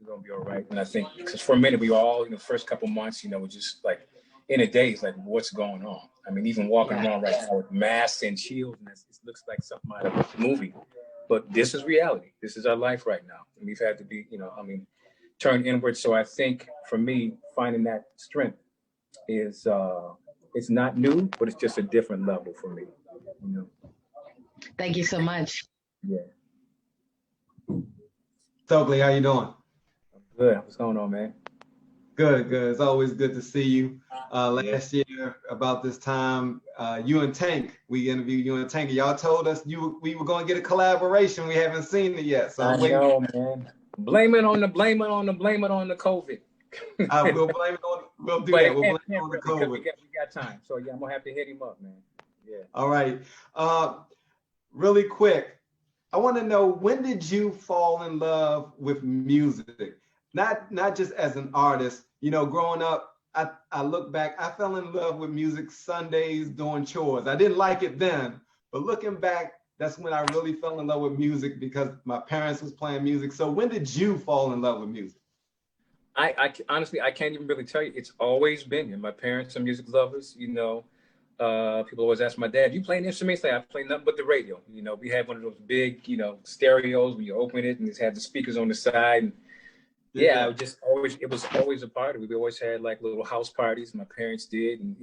gonna be all right. And I think because for a minute we were all the first couple months, we're just like in a daze, like what's going on? I mean, even walking around right now with masks and shields, and it looks like something out of a movie. But this is reality. This is our life right now, and we've had to be, turn inward. So I think for me, finding that strength is it's not new, but it's just a different level for me. Thank you so much. Yeah. Stokely, how you doing? Good. What's going on, man? Good, good. It's always good to see you. Last year, about this time, you and Tank, we interviewed you and Tank. Y'all told us we were going to get a collaboration. We haven't seen it yet. So I know, man. Blame it on the COVID. We'll blame it on. We'll do that. We'll blame it on the COVID. We got time. So yeah, I'm gonna have to hit him up, man. Yeah. All right. Really quick, I want to know, when did you fall in love with music? Not just as an artist. Growing up, I look back, I fell in love with music Sundays doing chores. I didn't like it then, but looking back, that's when I really fell in love with music because my parents was playing music. So when did you fall in love with music? I honestly, I can't even really tell you. It's always been here. My parents are music lovers. People always ask my dad, "You play an instrument?" I play nothing but the radio. We had one of those big, stereos when you open it and it had the speakers on the side. And it was always a part of it. We always had like little house parties. My parents did, and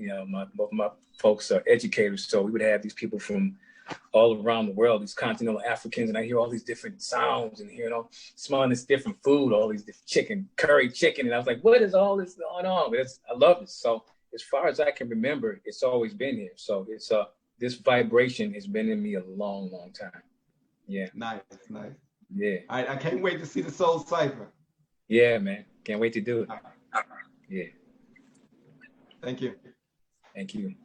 both my folks are educators, so we would have these people from all around the world, these continental Africans, and I hear all these different sounds and smelling this different food, all these different curry chicken, and I was like, what is all this going on? But I love it. So as far as I can remember, it's always been here. So it's this vibration has been in me a long, long time. Yeah. Nice. Yeah. I can't wait to see the Soul Cypher. Yeah, man. Can't wait to do it. Yeah. Thank you. Thank you.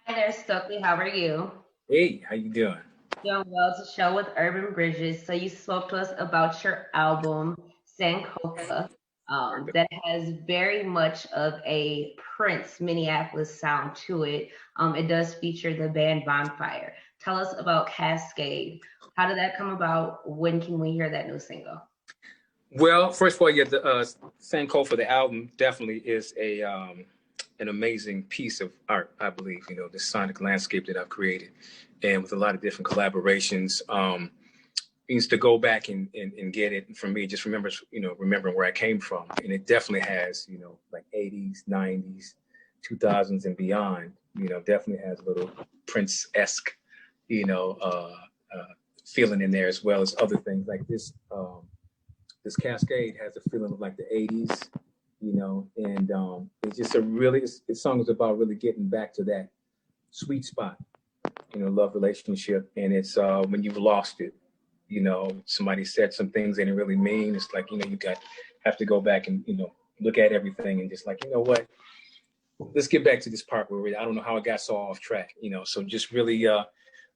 Hi there, Stokely. How are you? Hey, how you doing? Doing well. It's a show with Urban Bridges. So you spoke to us about your album, Sankofa, that has very much of a Prince Minneapolis sound to it. It does feature the band Bonfire. tell us about Cascade. How did that come about? When can we hear that new single? Well, first of all, yeah, the Sankofa for the album definitely is a an amazing piece of art, I believe. You know, the sonic landscape that I've created, and with a lot of different collaborations. Means to go back and get it. And for me, just remembering where I came from, and it definitely has, you know, like 80s, 90s, 2000s, and beyond. You know, definitely has a little Prince-esque, you know, feeling in there, as well as other things like this. This Cascade has a feeling of like the 80s, you know, and it's just this song is about really getting back to that sweet spot, you know, love relationship. And it's when you've lost it, you know, somebody said some things they didn't really mean. It's like, you know, have to go back and, you know, look at everything and just like, you know what, let's get back to this part where I don't know how it got so off track, you know, so just really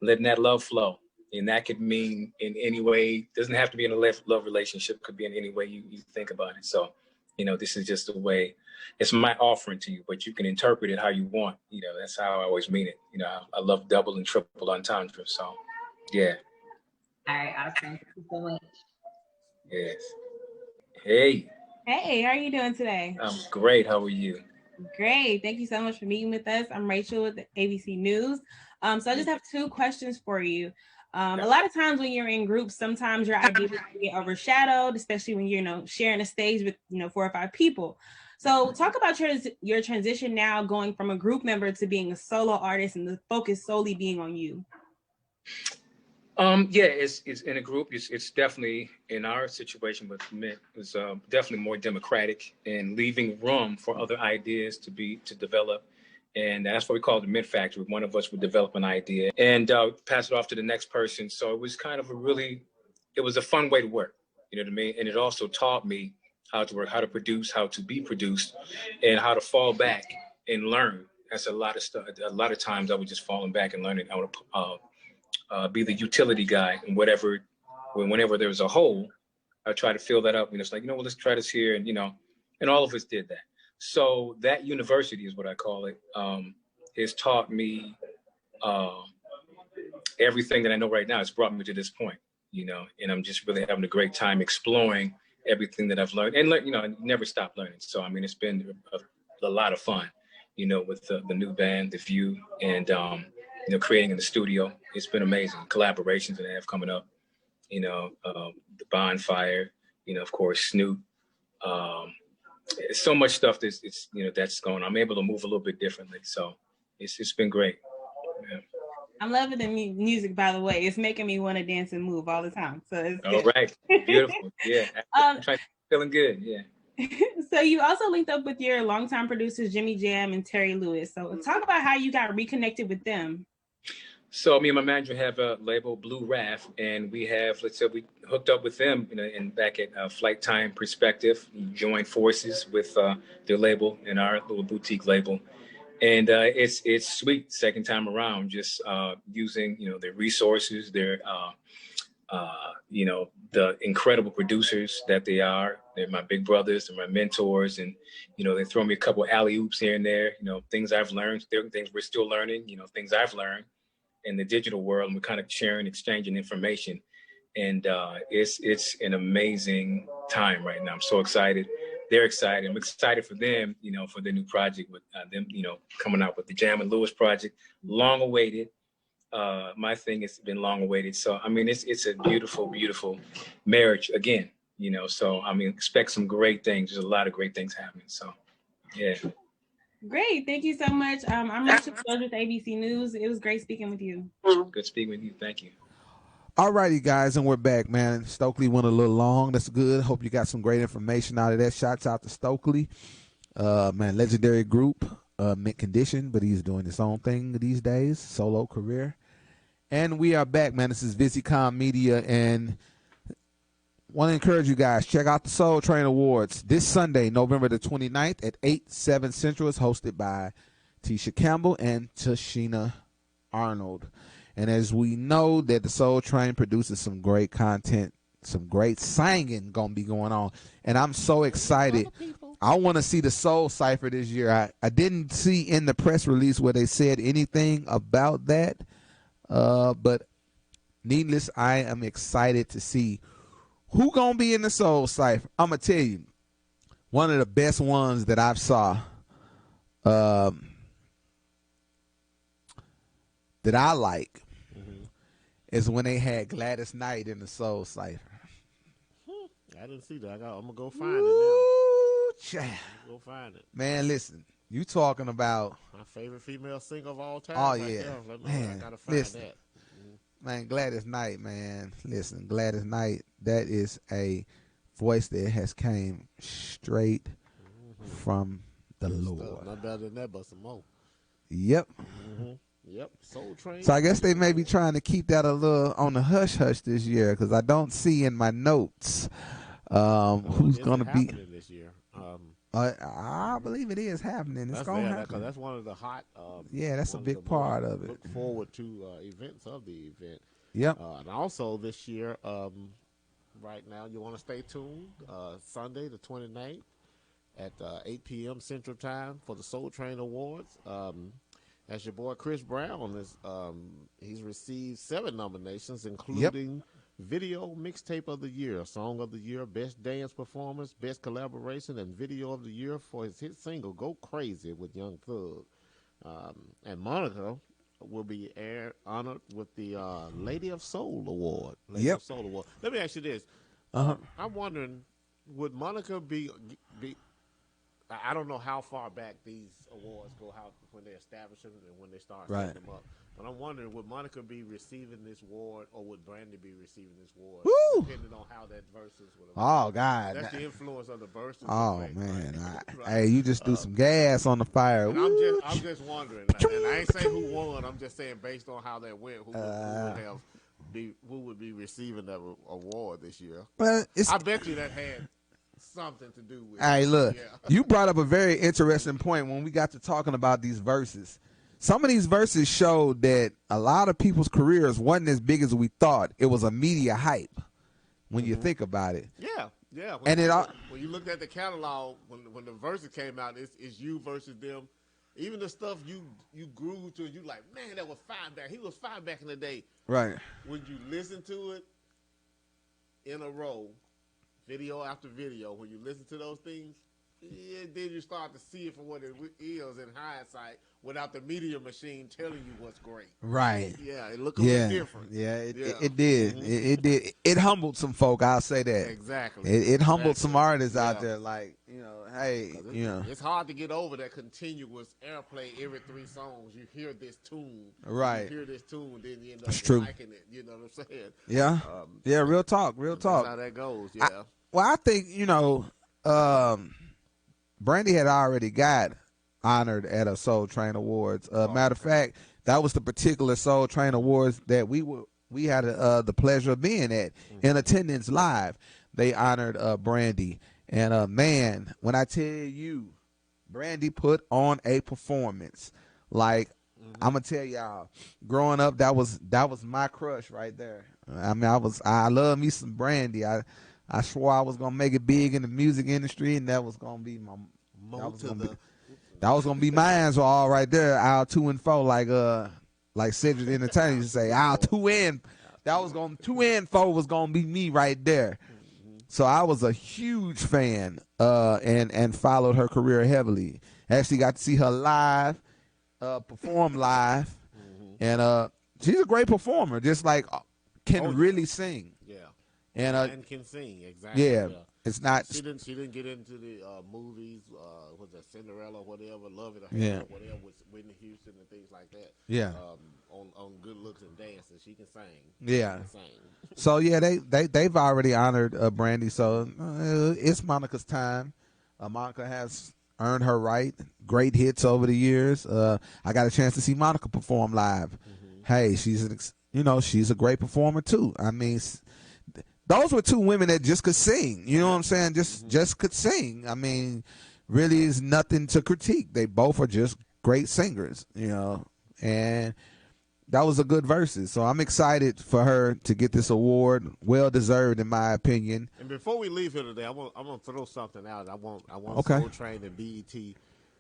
letting that love flow. And that could mean in any way, doesn't have to be in a love relationship, could be in any way you think about it. So, you know, this is just a way, it's my offering to you, but you can interpret it how you want. You know, that's how I always mean it. You know, I love double and triple entendre. So, yeah. All right, awesome. Thank you so much. Yes. Hey. Hey, how are you doing today? I'm great. How are you? Great. Thank you so much for meeting with us. I'm Rachel with the ABC News. So I just have 2 questions for you. A lot of times when you're in groups, sometimes your ideas get overshadowed, especially when you're, you know, sharing a stage with, you know, 4 or 5 people. So talk about your transition now, going from a group member to being a solo artist and the focus solely being on you. Yeah, it's in a group. It's definitely, in our situation with Mint, it's definitely more democratic and leaving room for other ideas to develop. And that's what we call the Mint Factory. One of us would develop an idea and pass it off to the next person. So it was kind of it was a fun way to work, you know what I mean? And it also taught me how to work, how to produce, how to be produced, and how to fall back and learn. That's a lot of stuff. A lot of times I was just falling back and learning. I would be the utility guy, and whenever there was a hole, I try to fill that up. And it's like, you know, well, let's try this here, and you know, and all of us did that. So that university is what I call it. Has taught me everything that I know right now. It's brought me to this point, you know, and I'm just really having a great time exploring everything that I've learned, and you know, I never stop learning. So I mean, it's been a lot of fun, you know, with the new band, The View, and you know, creating in the studio. It's been amazing. Collaborations that I have coming up, you know, the Bonfire, you know, of course, Snoop. So much stuff that's going on. I'm able to move a little bit differently. So it's been great. Yeah. I'm loving the music, by the way. It's making me want to dance and move all the time. So it's good. All right. Beautiful. Yeah. Feeling good. Yeah. So you also linked up with your longtime producers, Jimmy Jam and Terry Lewis. So talk about how you got reconnected with them. So me and my manager have a label, Blue Raft, and we hooked up with them, you know, and back at Flight Time Perspective, joined forces with their label and our little boutique label. And it's sweet second time around, just using, you know, their resources, their, you know, the incredible producers that they are. They're my big brothers and my mentors. And, you know, they throw me a couple alley-oops here and there, you know, things I've learned, things we're still learning, you know, things I've learned in the digital world, and we're kind of sharing, exchanging information. And it's an amazing time right now. I'm so excited. They're excited. I'm excited for them, you know, for their new project with them, you know, coming out with the Jam and Lewis project, long awaited. My thing has been long awaited. So, I mean, it's a beautiful, beautiful marriage again, you know, so, I mean, expect some great things. There's a lot of great things happening. So, yeah. Great. Thank you so much. I'm Rachel with ABC News. It was great speaking with you. Good speaking with you. Thank you. All righty, guys, and we're back, man. Stokely went a little long. That's good. Hope you got some great information out of that. Shouts out to Stokely. Man, legendary group, mint condition, but he's doing his own thing these days, solo career. And we are back, man. This is Visicom Media, and want to encourage you guys, check out the Soul Train Awards this Sunday, November the 29th at 8/7 Central. It's hosted by Tisha Campbell and Tashina Arnold. And as we know that the Soul Train produces some great content, some great singing going to be going on. And I'm so excited. I want to see the Soul Cypher this year. I didn't see in the press release where they said anything about that. But needless, I am excited to see who gonna be in the Soul Cypher. I'm gonna tell you, one of the best ones that I've saw, that I like, is when they had Gladys Knight in the Soul Cypher. I didn't see that. I'm gonna go find it now. Child. Go find it. Man, listen, you talking about my favorite female singer of all time. Oh right yeah, there. man. I gotta find Listen, that. man, Gladys Knight, man. Listen, Gladys Knight, that is a voice that has came straight from the Lord. Not better than that, but some more. Yep. Yep. Soul Train. So I guess they may be trying to keep that a little on the hush hush this year, because I don't see in my notes who's going to be this year. I believe it is happening. It's going to happen. Because that's one of the hot. Yeah, that's a big part of it. Look forward to events of the event. Yep. And also this year, right now, you want to stay tuned. Sunday the 29th at 8 p.m. Central Time for the Soul Train Awards. As your boy Chris Brown is, he's received 7 nominations, including Video Mixtape of the Year, Song of the Year, Best Dance Performance, Best Collaboration, and Video of the Year for his hit single "Go Crazy" with Young Thug. And Monica will be honored with the Lady of Soul Award. Lady of Soul Award. Let me ask you this: I'm wondering, would Monica be? I don't know how far back these awards go, when they establish them and when they start setting them up. But I'm wondering, would Monica be receiving this award, or would Brandy be receiving this award, depending on how that versus would have. Oh God, that's the influence of the verses. Oh man, hey, you just threw some gas on the fire. And I'm just wondering, and I ain't saying who won. I'm just saying based on how that went, who would be receiving that award this year? Well, I bet you that had something to do with. Hey, look, you brought up a very interesting point when we got to talking about these verses. Some of these verses showed that a lot of people's careers wasn't as big as we thought. It was a media hype when you think about it. Yeah. When you looked at the catalog, when the verses came out, it's you versus them. Even the stuff you grew to, you like, man, that was fine back. He was fine back in the day. Right. When you listen to it in a row, video after video, when you listen to those things, then you start to see it for what it is in hindsight, without the media machine telling you what's great. Right. Yeah, it looked a little different. Yeah, it did. It did. It humbled some folk. I'll say that. Exactly. It humbled some artists out there. Like, hey, it's hard to get over that continuous airplay every 3 songs. You hear this tune, right? You hear this tune, then you end up liking it. You know what I'm saying? Yeah. Yeah. Real talk. That's how that goes. Yeah. I think Brandy had already got honored at a Soul Train Awards. Matter of fact, that was the particular Soul Train Awards that we had the pleasure of being at in attendance live. They honored Brandy, and man, when I tell you, Brandy put on a performance. Like, I'm gonna tell y'all, growing up, that was my crush right there. I mean, I love me some Brandy. I swore I was gonna make it big in the music industry, and that was gonna be that was gonna be mine. So all right there, aisle 2 and 4, like Cedric the Entertainer used to say, aisle 2 and 2 and 4 was gonna be me right there. So I was a huge fan, and followed her career heavily. Actually got to see her live, perform live, and she's a great performer. Just like can really sing. And can sing, exactly. Yeah, it's not. She didn't get into the movies. Was that Cinderella or whatever? Love It or Yeah. Hate It, whatever, with Whitney Houston and things like that. Yeah. On good looks and dancing, she can sing. Yeah. She can sing. So yeah, they've already honored Brandy. So it's Monica's time. Monica has earned her right. Great hits over the years. I got a chance to see Monica perform live. Hey, she's a great performer too. I mean, those were 2 women that just could sing. You know what I'm saying? Just could sing. I mean, really is nothing to critique. They both are just great singers, and that was a good versus. So I'm excited for her to get this award. Well deserved, in my opinion. And before we leave here today, I'm gonna throw something out. I want Okay. Soul Train and BET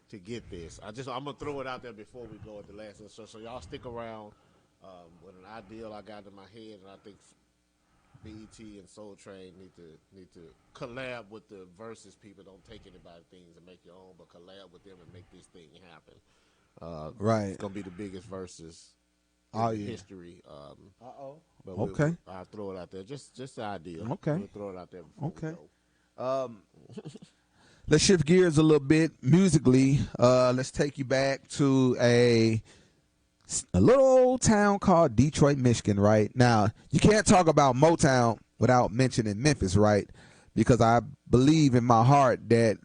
to get this. I'm gonna throw it out there before we go at the last. So y'all stick around. With an ideal I got in my head, and I think BET and Soul Train need to collab with the versus people. Don't take anybody things and make your own, but collab with them and make this thing happen. Right. It's gonna be the biggest versus in Oh, the yeah. history. But Okay. I'll throw it out there. Just the idea. Okay. We'll throw it out there. Okay. Let's shift gears a little bit musically. Let's take you back to a little old town called Detroit, Michigan, right? Now, you can't talk about Motown without mentioning Memphis, right? Because I believe in my heart that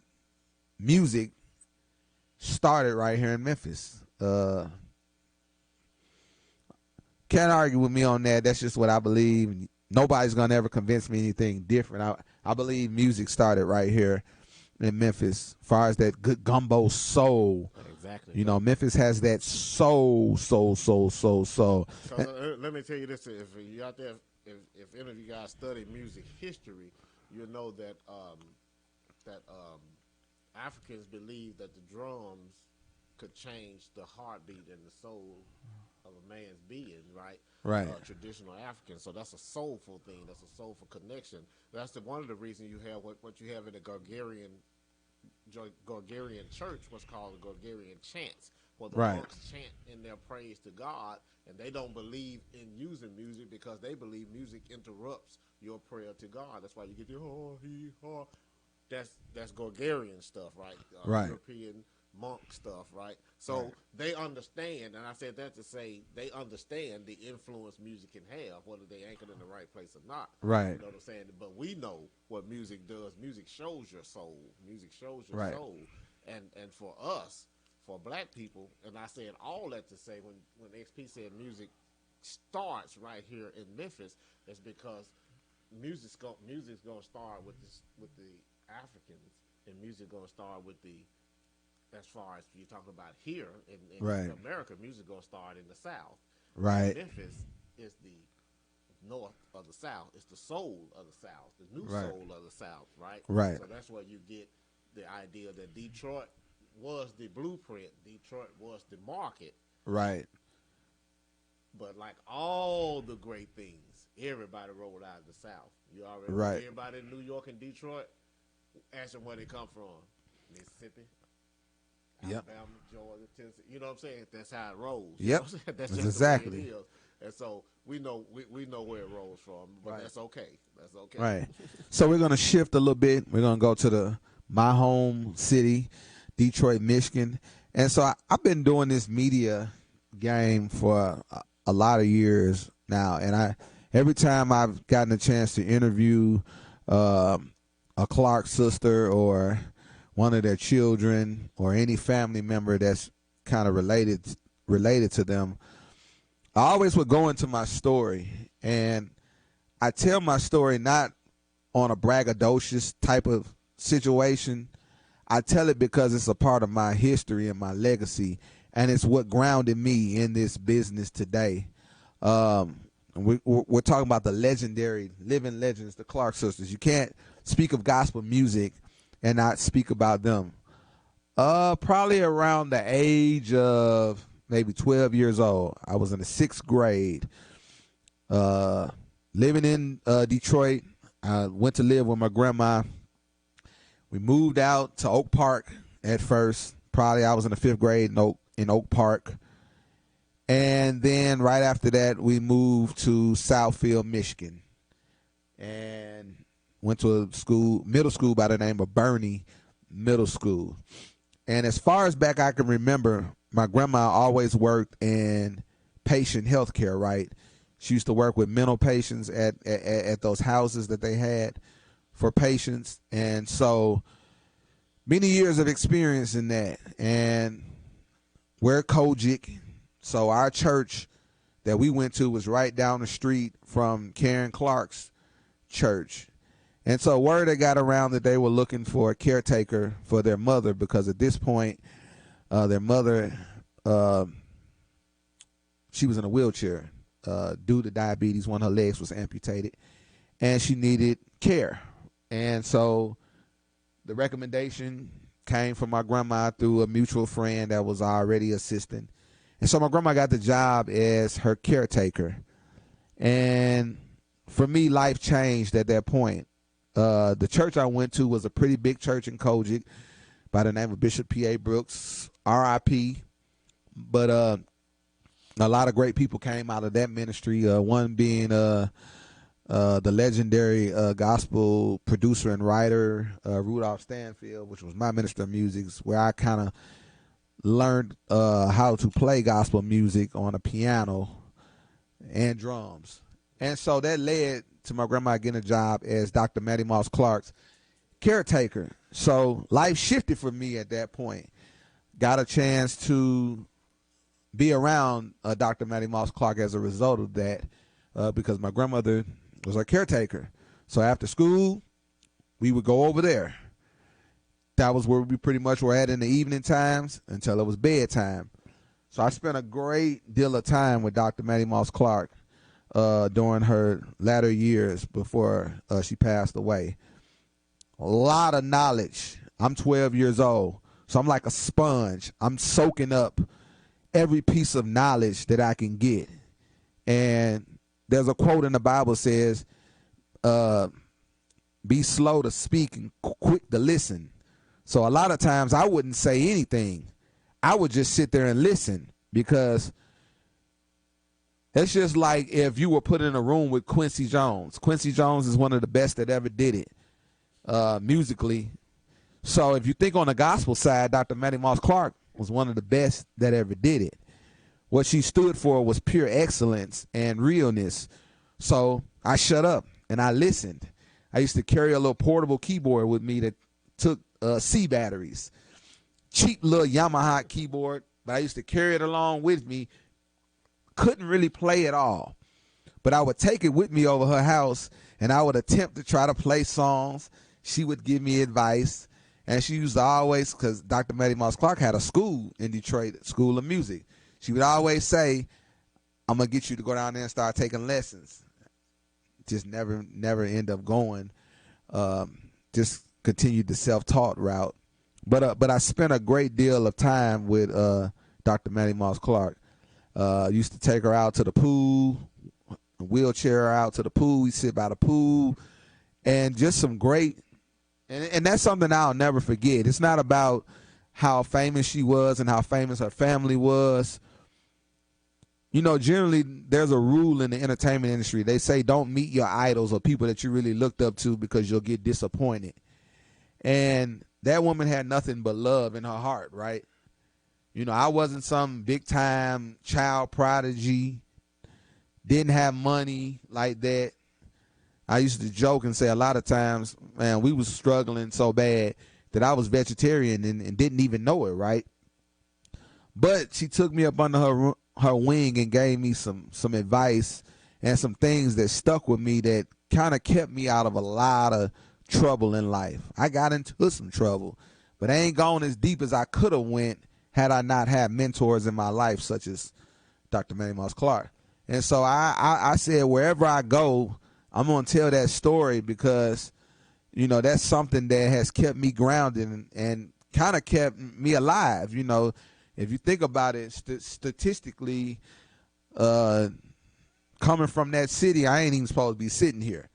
music started right here in Memphis. Can't argue with me on that. That's just what I believe. Nobody's going to ever convince me anything different. I believe music started right here in Memphis, as far as that good gumbo soul. Exactly. You know, Memphis has that soul. So let me tell you this: if you out there, if any of you guys study music history, you'll know that Africans believe that the drums could change the heartbeat and the soul of a man's being, right? Right. Traditional African. So that's a soulful thing. That's a soulful connection. That's one of the reasons you have what you have in the Gregorian church, what's called the Gregorian chants, where the Right. monks chant in their praise to God, and they don't believe in using music because they believe music interrupts your prayer to God. That's why you get the ho. That's Gregorian stuff, right? Right. European monk stuff, right? So they understand, and I said that to say they understand the influence music can have, whether they anchored in the right place or not. Right. You know what I'm saying? But we know what music does. Music shows your soul. Music shows your Right. soul. And for us, for black people, and I said all that to say when XP said music starts right here in Memphis, it's because music's gonna start with the Africans, and music gonna start with the, as far as you're talking about here in Right. America, music gonna start in the South. Right. Memphis is the north of the South. It's the soul of the South, the new Right. soul of the South, right? Right. So that's where you get the idea that Detroit was the blueprint. Detroit was the market. Right. But like all the great things, everybody rolled out of the South. You already know Right. everybody in New York and Detroit, ask them where they come from. Mississippi, Yep. Alabama, Georgia, Tennessee. You know what I'm saying? That's how it rolls. Yep. You know what I'm saying? That's That's just the exactly. way it is. And so we know where it rolls from, but Right. that's okay. That's okay. Right. So we're going to shift a little bit. We're going to go to my home city, Detroit, Michigan. And so I've been doing this media game for a lot of years now. And every time I've gotten a chance to interview a Clark sister or one of their children or any family member that's kind of related to them, I always would go into my story, and I tell my story not on a braggadocious type of situation. I tell it because it's a part of my history and my legacy, and it's what grounded me in this business today. We're talking about the legendary living legends, the Clark sisters. You can't speak of gospel music and not speak about them. Probably around the age of maybe 12 years old. I was in the 6th grade, living in Detroit. I went to live with my grandma. We moved out to Oak Park at first. Probably I was in the 5th grade in Oak Park. And then right after that, we moved to Southfield, Michigan, and went to a middle school by the name of Bernie Middle School. And as far as back I can remember, my grandma always worked in patient health care, right? She used to work with mental patients at those houses that they had for patients. And so many years of experience in that. And we're Kojic. So our church that we went to was right down the street from Karen Clark's church. And so word had got around that they were looking for a caretaker for their mother, because at this point, their mother, she was in a wheelchair due to diabetes. One of her legs was amputated, and she needed care. And so the recommendation came from my grandma through a mutual friend that was already assisting. And so my grandma got the job as her caretaker. And for me, life changed at that point. The church I went to was a pretty big church in Kojic by the name of Bishop P.A. Brooks, R.I.P. But a lot of great people came out of that ministry, one being the legendary gospel producer and writer, Rudolph Stanfield, which was my minister of music, where I kind of learned how to play gospel music on a piano and drums. And so that led to my grandma getting a job as Dr. Mattie Moss Clark's caretaker. So life shifted for me at that point. Got a chance to be around Dr. Mattie Moss Clark as a result of that, because my grandmother was her caretaker. So after school, we would go over there. That was where we pretty much were at in the evening times until it was bedtime. So I spent a great deal of time with Dr. Mattie Moss Clark during her latter years before she passed away. A lot of knowledge. I'm 12 years old, so I'm like a sponge. I'm soaking up every piece of knowledge that I can get. And there's a quote in the Bible says, be slow to speak and quick to listen. So a lot of times I wouldn't say anything. I would just sit there and listen, because it's just like if you were put in a room with Quincy Jones. Quincy Jones is one of the best that ever did it musically. So if you think on the gospel side, Dr. Mattie Moss Clark was one of the best that ever did it. What she stood for was pure excellence and realness. So I shut up and I listened. I used to carry a little portable keyboard with me that took C batteries. Cheap little Yamaha keyboard, but I used to carry it along with me. Couldn't really play at all, but I would take it with me over her house, and I would attempt to try to play songs. She would give me advice, and she used to always, because Dr. Mattie Moss Clark had a school in Detroit, School of Music. She would always say, I'm going to get you to go down there and start taking lessons. Just never end up going. Just continued the self-taught route. But I spent a great deal of time with Dr. Mattie Moss Clark. Used to take her out to the pool, wheelchair her out to the pool. We sit by the pool, and just some great, and that's something I'll never forget. It's not about how famous she was and how famous her family was. You know, generally there's a rule in the entertainment industry. They say don't meet your idols or people that you really looked up to, because you'll get disappointed. And that woman had nothing but love in her heart, right? You know, I wasn't some big time child prodigy, didn't have money like that. I used to joke and say a lot of times, man, we was struggling so bad that I was vegetarian and didn't even know it, right? But she took me up under her wing and gave me some advice and some things that stuck with me that kind of kept me out of a lot of trouble in life. I got into some trouble, but I ain't gone as deep as I could have went had I not had mentors in my life such as Dr. Mattie Moss Clark. And so I said, wherever I go, I'm going to tell that story, because, you know, that's something that has kept me grounded and kind of kept me alive. You know, if you think about it, statistically, coming from that city, I ain't even supposed to be sitting here.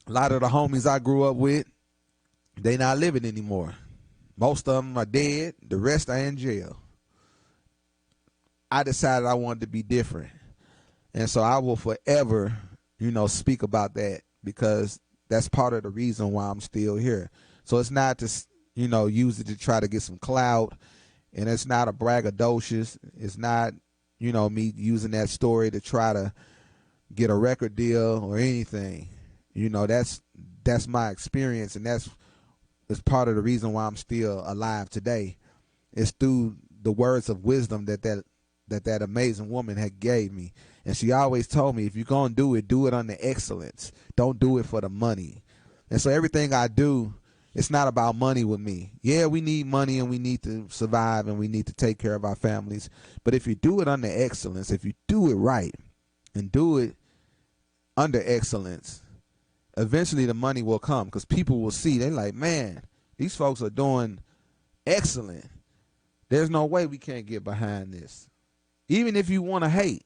A lot of the homies I grew up with, they not living anymore. Most of them are dead. The rest are in jail. I decided I wanted to be different. And so I will forever, you know, speak about that, because that's part of the reason why I'm still here. So it's not to, you know, use it to try to get some clout, and it's not a braggadocious. It's not, you know, me using that story to try to get a record deal or anything. You know, that's my experience, and that's part of the reason why I'm still alive today. It's through the words of wisdom that amazing woman had gave me. And she always told me, if you're going to do it under excellence. Don't do it for the money. And so everything I do, it's not about money with me. Yeah, we need money and we need to survive and we need to take care of our families. But if you do it under excellence, if you do it right and do it under excellence, eventually the money will come, because people will see. They're like, man, these folks are doing excellent. There's no way we can't get behind this, even if you want to hate.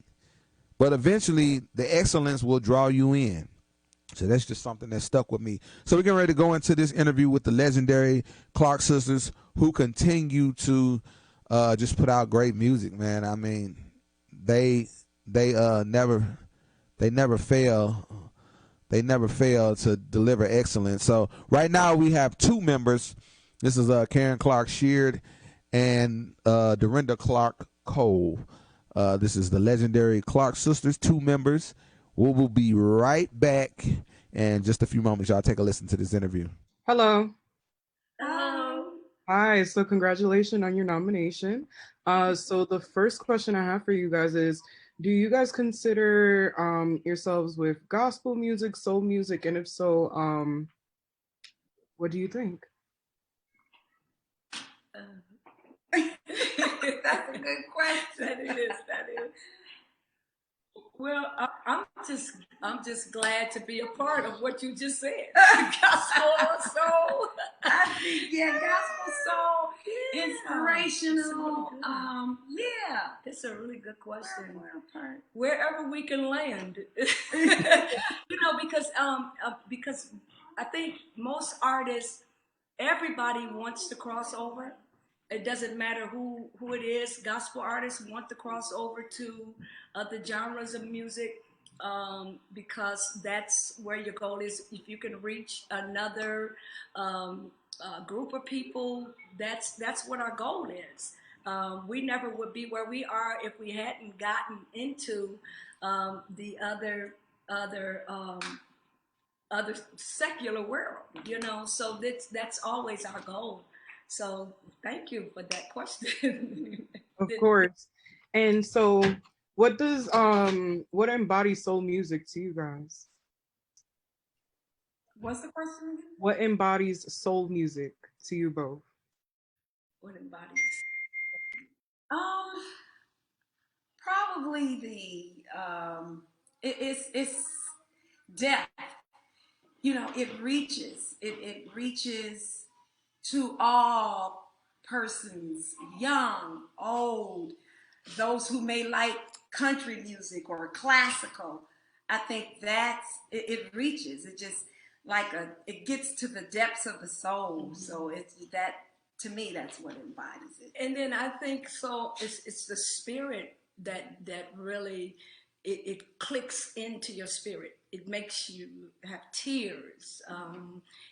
But eventually, the excellence will draw you in. So that's just something that stuck with me. So we're getting ready to go into this interview with the legendary Clark sisters, who continue to just put out great music, man. I mean, they never fail. They never fail to deliver excellence. So right now we have two members. This is Karen Clark H.E.R and Dorinda Clark Cole. This is the legendary Clark sisters, two members. We will be right back in just a few moments. Y'all take a listen to this interview. Hello. Hello. Hi, so congratulations on your nomination. So the first question I have for you guys is, do you guys consider yourselves with gospel music, soul music, and if so, what do you think? That's a good question. That is. Well, I'm just glad to be a part of what you just said. Gospel soul. I think, yeah, gospel soul, Yeah. inspirational. Yeah, That's a really good question. wherever we can land. Because I think most artists, everybody wants to cross over. It doesn't matter who it is. Gospel artists want to cross over to other genres of music, because that's where your goal is. If you can reach another group of people, that's what our goal is. We never would be where we are if we hadn't gotten into the other secular world, So that's always our goal. So thank you for that question. Of course. And so what embodies soul music to you guys? What's the question? What embodies soul music to you both? What embodies? Probably it's depth. It reaches to all persons, young, old, those who may like country music or classical. I think it reaches. It just it gets to the depths of the soul. Mm-hmm. So it's that, to me, that's what embodies it. And then I think so it's the spirit that really it clicks into your spirit. It makes you have tears.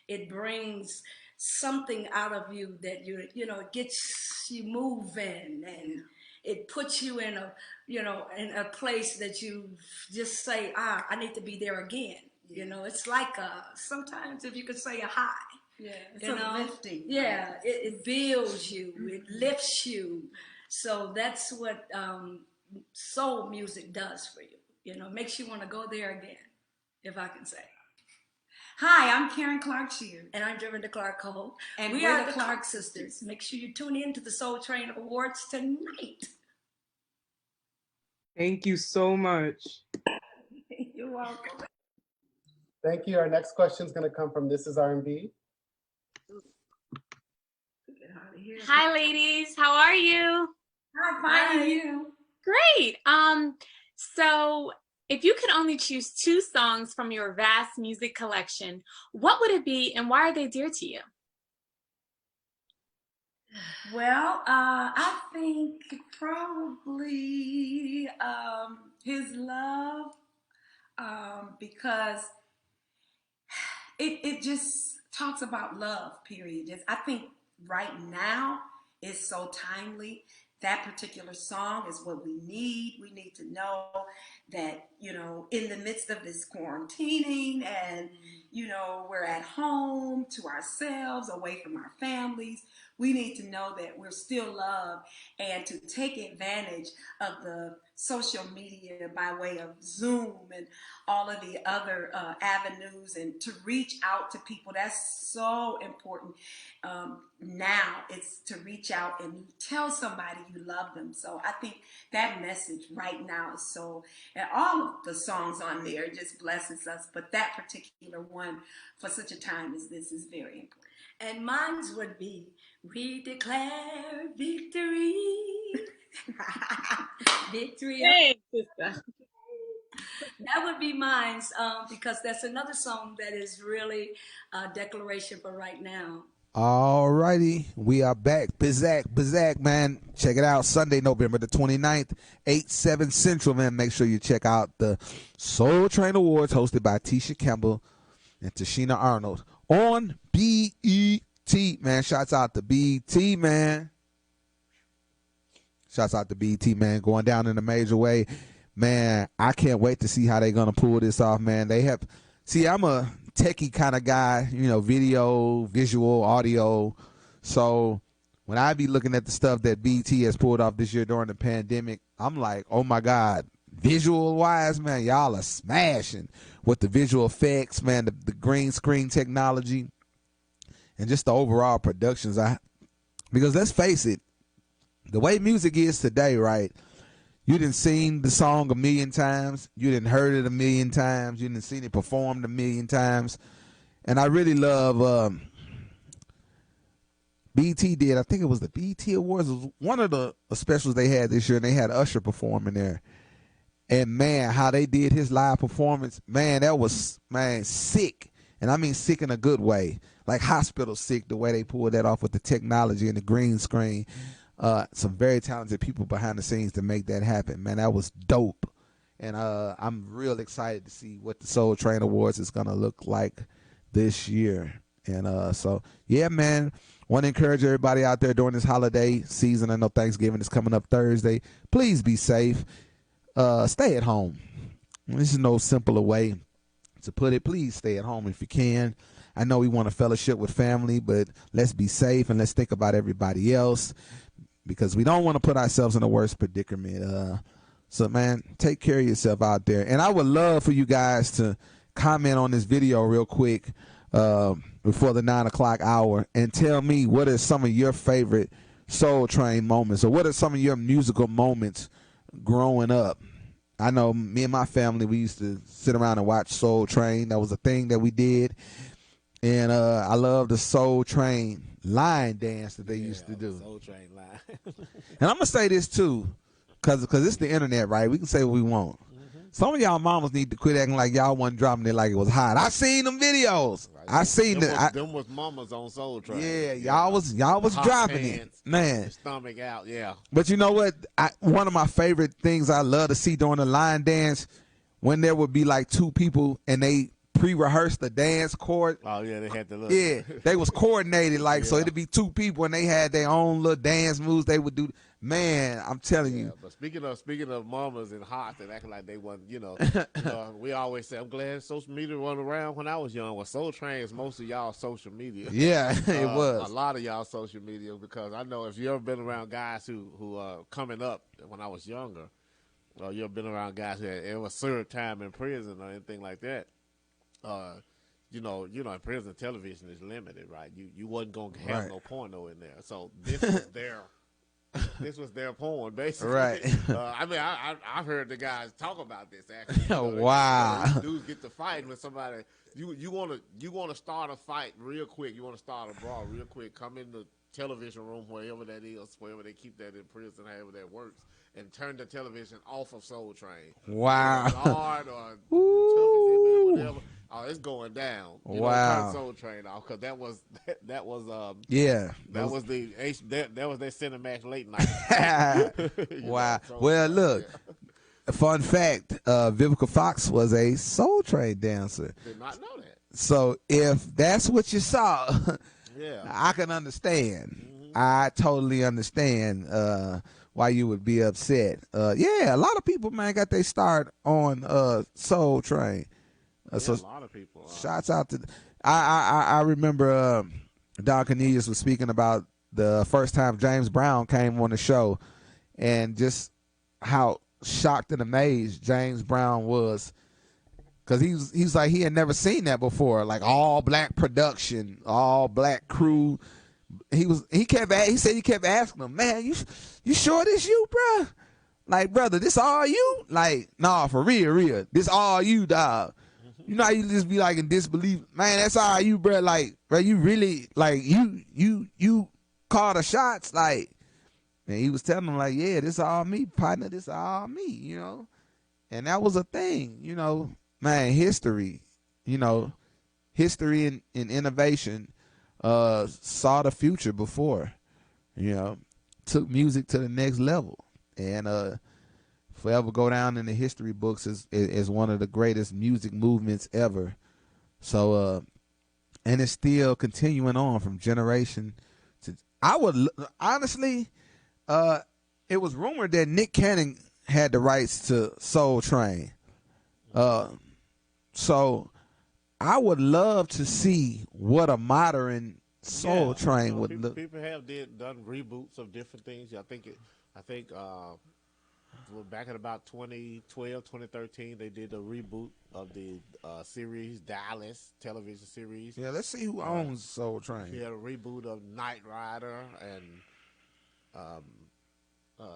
It brings something out of you that it gets you moving, and it puts you in a place that you just say, I need to be there again. It's like sometimes, if you could say, a high. Yeah, it's uplifting. Yeah, it builds you, it lifts you. So that's what soul music does for you. Makes you want to go there again, if I can say. Hi, I'm Karen Clark H.E.R. And I'm Dorinda Clark Cole. And we are the Clark sisters. Make sure you tune in to the Soul Train Awards tonight. Thank you so much. You're welcome. Thank you. Our next question is going to come from This Is R&B. Hi, ladies. How are you? Hi, fine. You? Great. So if you could only choose two songs from your vast music collection, what would it be and why are they dear to you? Well, I think probably His Love, because it just talks about love, period. I think right now is so timely. That particular song is what we need. We need to know that, in the midst of this quarantining and, we're at home to ourselves, away from our families, we need to know that we're still loved, and to take advantage of the social media by way of Zoom and all of the other avenues, and to reach out to people. That's so important. Now it's to reach out and tell somebody you love them. So I think that message right now is so, and all of the songs on there just blesses us, but that particular one for such a time as this is very important. And mine would be We declare victory. Victory. Hey, sister. That would be mine, because that's another song that is really a declaration for right now. All righty, we are back. Bizak, man. Check it out. Sunday, November the 29th, 8/7 Central, man. Make sure you check out the Soul Train Awards hosted by Tisha Campbell and Tashina Arnold on BET, man. Shouts out to BET, man. Shouts out to BET, man. Going down in a major way. Man, I can't wait to see how they're going to pull this off, man. I'm a techie kind of guy, video, visual, audio. So when I be looking at the stuff that BT has pulled off this year during the pandemic, I'm like, oh my God, visual wise, man, y'all are smashing with the visual effects, man, the green screen technology, and just the overall productions. Because let's face it, the way music is today, right? You done seen the song a million times. You done heard it a million times. You done seen it performed a million times. And I really love BT did. I think it was the BT Awards. It was one of the specials they had this year, and they had Usher performing there. And, man, how they did his live performance, man, that was, man, sick. And I mean sick in a good way. Like hospital sick, the way they pulled that off with the technology and the green screen. Some very talented people behind the scenes to make that happen. Man, that was dope. And I'm real excited to see what the Soul Train Awards is going to look like this year. And so, yeah, man, want to encourage everybody out there during this holiday season. I know Thanksgiving is coming up Thursday. Please be safe. Stay at home. This is no simpler way to put it. Please stay at home if you can. I know we want to fellowship with family, but let's be safe and let's think about everybody else, because we don't want to put ourselves in a worse predicament. So, man, take care of yourself out there. And I would love for you guys to comment on this video real quick before the 9 o'clock hour and tell me what are some of your favorite Soul Train moments, or what are some of your musical moments growing up. I know me and my family, we used to sit around and watch Soul Train. That was a thing that we did. And I love the Soul Train line dance that they used to do. Soul Train line. And I'm going to say this too, because it's the internet, right? We can say what we want. Some of y'all mamas need to quit acting like y'all wasn't dropping it like it was hot. I seen them videos. Right. I seen them. Them was mamas on Soul Train. Yeah, y'all was dropping it, man. Stomach out, yeah. But you know what? One of my favorite things I love to see during the line dance, when there would be like two people and they pre-rehearsed the dance chord. Oh yeah, they had to look. Yeah, they was coordinated so it'd be two people and they had their own little dance moves they would do. Man, I'm telling you. But speaking of mamas and hearts and acting like they wasn't, we always say, I'm glad social media wasn't around when I was young. Well, Soul Train is most of y'all social media. Yeah, it was. A lot of y'all social media, because I know if you ever been around guys who are coming up when I was younger, or you ever been around guys who had ever served time in prison or anything like that, in prison television is limited, right? You wasn't gonna have no porno in there, so this was their porn, basically. Right. I've heard the guys talk about this actually. Wow. Dudes get to fight with somebody. You wanna start a fight real quick. You wanna start a brawl real quick. Come in the television room, wherever that is, wherever they keep that in prison, however that works, and turn the television off of Soul Train. Wow. Hard or tough as whatever. Oh, it's going down. Wow. Turn Soul Train off, because that was yeah. That was their Cinemax late night. Wow. Well, look. Fun fact: Vivica Fox was a Soul Train dancer. Did not know that. So if that's what you saw, yeah, I can understand. I totally understand why you would be upset. Yeah, a lot of people, man, got their start on Soul Train. So a lot of people. Shouts out to. I remember Don Cornelius was speaking about the first time James Brown came on the show, and just how shocked and amazed James Brown was, because he's like, he had never seen that before, like all black production, all black crew. He said he kept asking him, man, you sure this you, bruh? Like, brother, this all you? Like, nah, for real, this all you, dog. You know how you just be like in disbelief, man, that's all you, bro. Like, bro, you really, like, you call the shots, like, and he was telling them like, yeah, this all me, partner, this all me, you know. And that was a thing, you know, man, history, you know, history and innovation saw the future before, you know, took music to the next level, and forever go down in the history books as one of the greatest music movements ever. So and it's still continuing on from generation to. I would honestly, it was rumored that Nick Cannon had the rights to Soul Train. So I would love to see what a modern Soul Train would look. People have done reboots of different things. I think well, back in about 2012, 2013, they did a reboot of the series Dallas television series. Yeah, let's see who owns Soul Train. He had a reboot of Knight Rider, and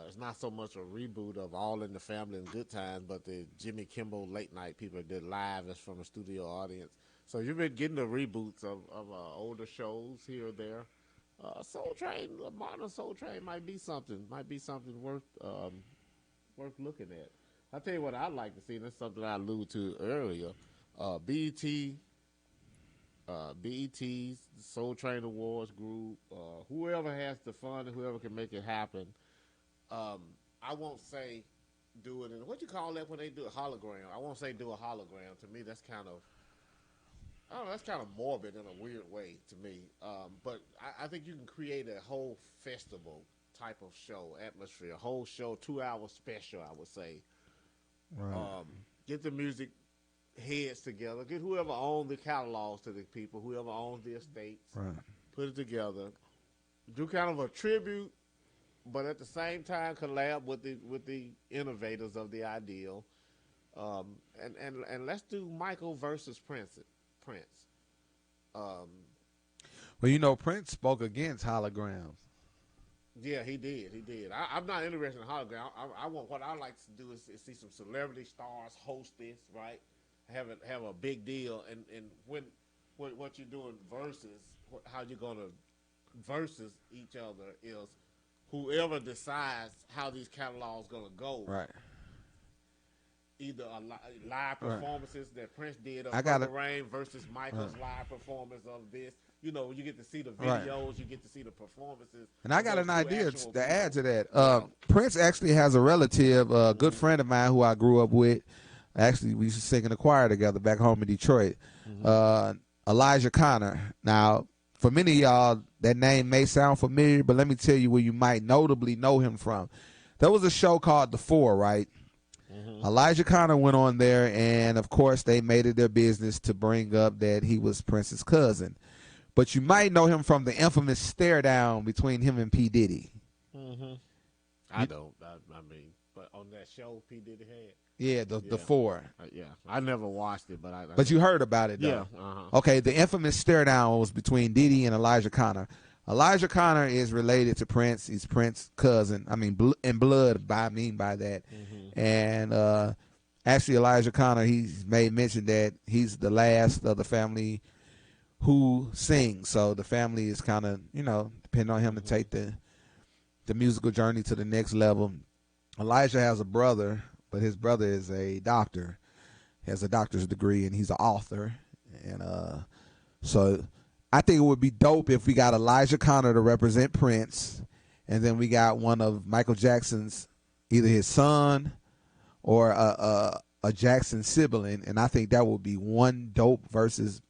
it's not so much a reboot of All in the Family and Good Times, but the Jimmy Kimmel late night people did live as from a studio audience. So you've been getting the reboots of older shows here or there. Soul Train, a modern Soul Train might be something worth looking at. I'll tell you what I'd like to see, and that's something I alluded to earlier. BET's Soul Train Awards group, whoever has the fun and whoever can make it happen. I won't say do it in, what you call that when they do a hologram? I won't say do a hologram. To me, that's kind of, I don't know, that's kind of morbid in a weird way to me. But I think you can create a whole festival type of show, atmosphere, a whole show, 2-hour special, I would say. Right. Get the music heads together, get whoever owns the catalogs to the people, whoever owns the estates, Right. put it together, do kind of a tribute, but at the same time collab with the innovators of the ideal, and let's do Michael versus Prince. Well, you know, Prince spoke against holograms. Yeah, he did. I'm not interested in hologram. I want, what I like to do is see some celebrity stars host this, right? Have a big deal, and when what you're doing versus how you're gonna versus each other is whoever decides how these catalogs gonna go. Right. Either live performances that Prince did of I got Purple Rain versus Michael's live performance of this. You know, you get to see the videos, you get to see the performances. And I got an idea to people. add to that. Prince actually has a relative, a good friend of mine who I grew up with. Actually, we used to sing in the choir together back home in Detroit. Elijah Connor. Now, for many of y'all, that name may sound familiar, but let me tell you where you might notably know him from. There was a show called The Four, right? Elijah Connor went on there, and of course, they made it their business to bring up that he was Prince's cousin. But you might know him from the infamous stare down between him and P. Diddy. I don't. I mean, but on that show P. Diddy had. Yeah, the Four. Yeah, I never watched it, but But you heard about it, though. Yeah. Okay, the infamous stare down was between Diddy and Elijah Connor. Elijah Connor is related to Prince. He's Prince's cousin. I mean, in blood, I mean by that. And actually, Elijah Connor, he's made mention that he's the last of the family who sings. So the family is kind of, you know, depending on him to take the musical journey to the next level. Elijah has a brother, but his brother is a doctor. He has a doctor's degree, and he's an author. And so I think it would be dope if we got Elijah Connor to represent Prince, and then we got one of Michael Jackson's, either his son or a Jackson sibling, and I think that would be one dope versus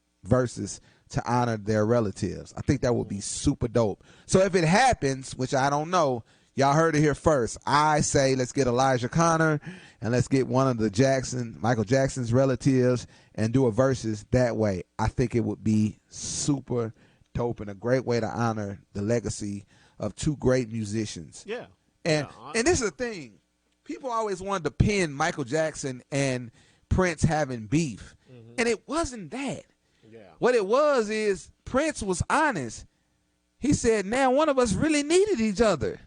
to honor their relatives. I think that would be super dope. So if it happens, which I don't know, y'all heard it here first. I say let's get Elijah Connor and let's get one of the Michael Jackson's relatives and do a versus that way. I think it would be super dope and a great way to honor the legacy of two great musicians. Yeah. And this is the thing. People always wanted to pin Michael Jackson and Prince having beef. And it wasn't that. Yeah. What it was is Prince was honest. He said, now one of us really needed each other.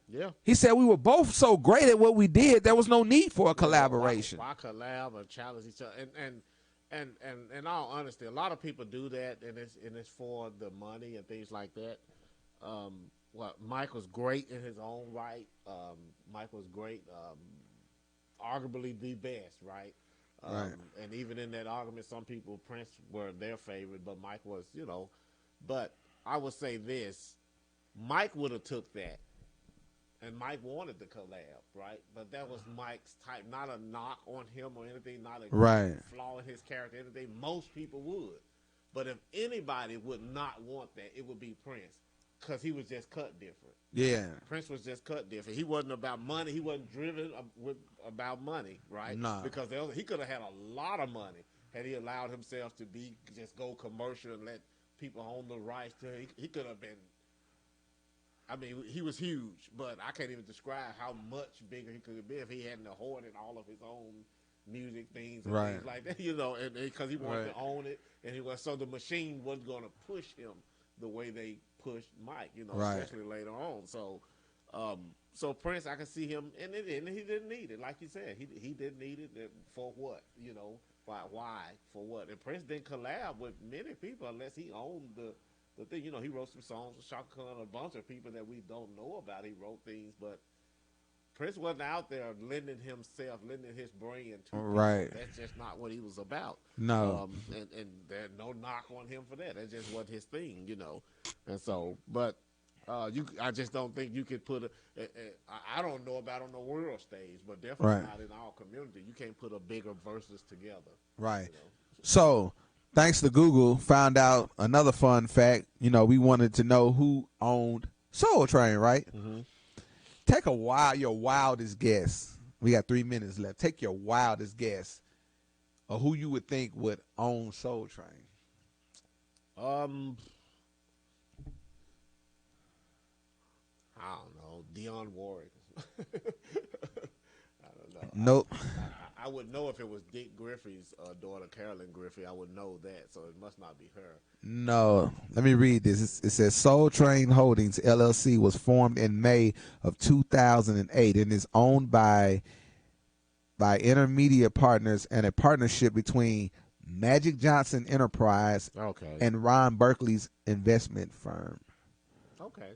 Yeah. He said we were both so great at what we did, there was no need for a collaboration. Why collab or challenge each other? And in all honesty, a lot of people do that, and it's for the money and things like that. well, Mike was great in his own right. Mike was great, arguably the best, right? Right. And even in that argument, some people, Prince were their favorite, but Mike was, you know. But I would say this: Mike would have took that, and Mike wanted the collab, right? But that was Mike's type, not a knock on him or anything, not a Right. flaw in his character, anything. Most people would, but if anybody would not want that, it would be Prince, because he was just cut different. Yeah. Prince was just cut different. He wasn't about money. He wasn't driven about money, right? Nah. Because he could have had a lot of money had he allowed himself to just go commercial and let people own the rights to it. He could have been. I mean, he was huge, but I can't even describe how much bigger he could have been if he hadn't hoarded all of his own music things and Right. things like that, you know, and because he wanted Right. to own it, and so the machine wasn't going to push him the way they pushed Mike, you know, Right. especially later on. So, so Prince, I can see him, and he didn't need it, like you said, he didn't need it for what, you know, why, for what, and Prince didn't collab with many people unless he owned the thing. You know, he wrote some songs with Shaka Khan, a bunch of people that we don't know about. He wrote things, but Prince wasn't out there lending his brain to people. Right. That's just not what he was about. No. And there's no knock on him for that. That's just what his thing, you know. And so, but I just don't think you could put I don't know about on the world stage, but definitely Right. not in our community. You can't put a bigger verses together. Right. You know? So, thanks to Google, found out another fun fact. You know, we wanted to know who owned Soul Train, right? Mm-hmm. Take your wildest guess. We got 3 minutes left. Take your wildest guess of who you would think would own Soul Train. I don't know. Dionne Warwick. I don't know. Nope. I would know if it was Dick Griffey's daughter, Carolyn Griffey. I would know that, so it must not be her. No. Let me read this. It says Soul Train Holdings, LLC, was formed in May of 2008 and is owned by intermediate partners and a partnership between Magic Johnson Enterprise and Ron Berkeley's investment firm. Okay.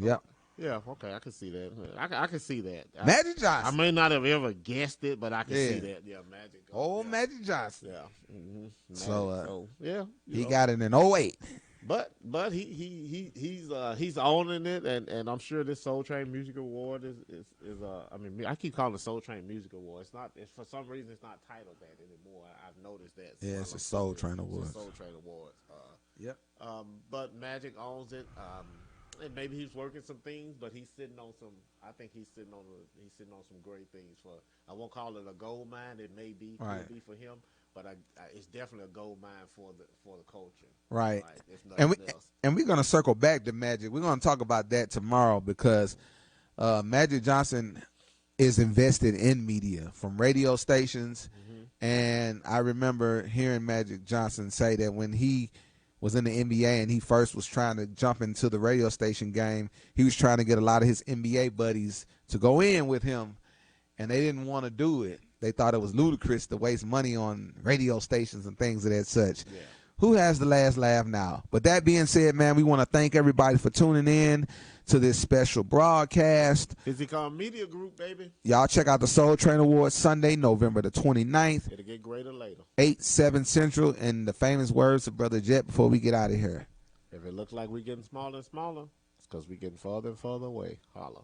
Yep. Yeah, okay, I can see that. I can see that. Magic Johnson. I may not have ever guessed it, but I can see that. Yeah, Magic. Magic Johnson. Yeah. Mm-hmm. So, yeah, he got it in 08. But he's owning it, and I'm sure this Soul Train Music Award is I mean, I keep calling it Soul Train Music Award. It's not. It's for some reason it's not titled that anymore. I've noticed that. Yeah, it's a Soul Train Award. It's a Soul Train Award. Yep. But Magic owns it. And maybe he's working some things, but he's sitting on some. I think he's sitting on some great things. For I won't call it a gold mine. It may be could be for him, but it's definitely a gold mine for the culture. Right. If nothing else. And we're gonna circle back to Magic. We're gonna talk about that tomorrow because Magic Johnson is invested in media from radio stations, and I remember hearing Magic Johnson say that when he was in the NBA and he first was trying to jump into the radio station game, he was trying to get a lot of his NBA buddies to go in with him, and they didn't want to do it. They thought it was ludicrous to waste money on radio stations and things of that such. Yeah. Who has the last laugh now? But that being said, man, we want to thank everybody for tuning in to this special broadcast. Physical Media Group, baby. Y'all check out the Soul Train Awards Sunday, November the 29th. It'll get greater later. 8/7 Central, and the famous words of Brother Jet before we get out of here. If it looks like we're getting smaller and smaller, it's because we're getting farther and farther away. Holla.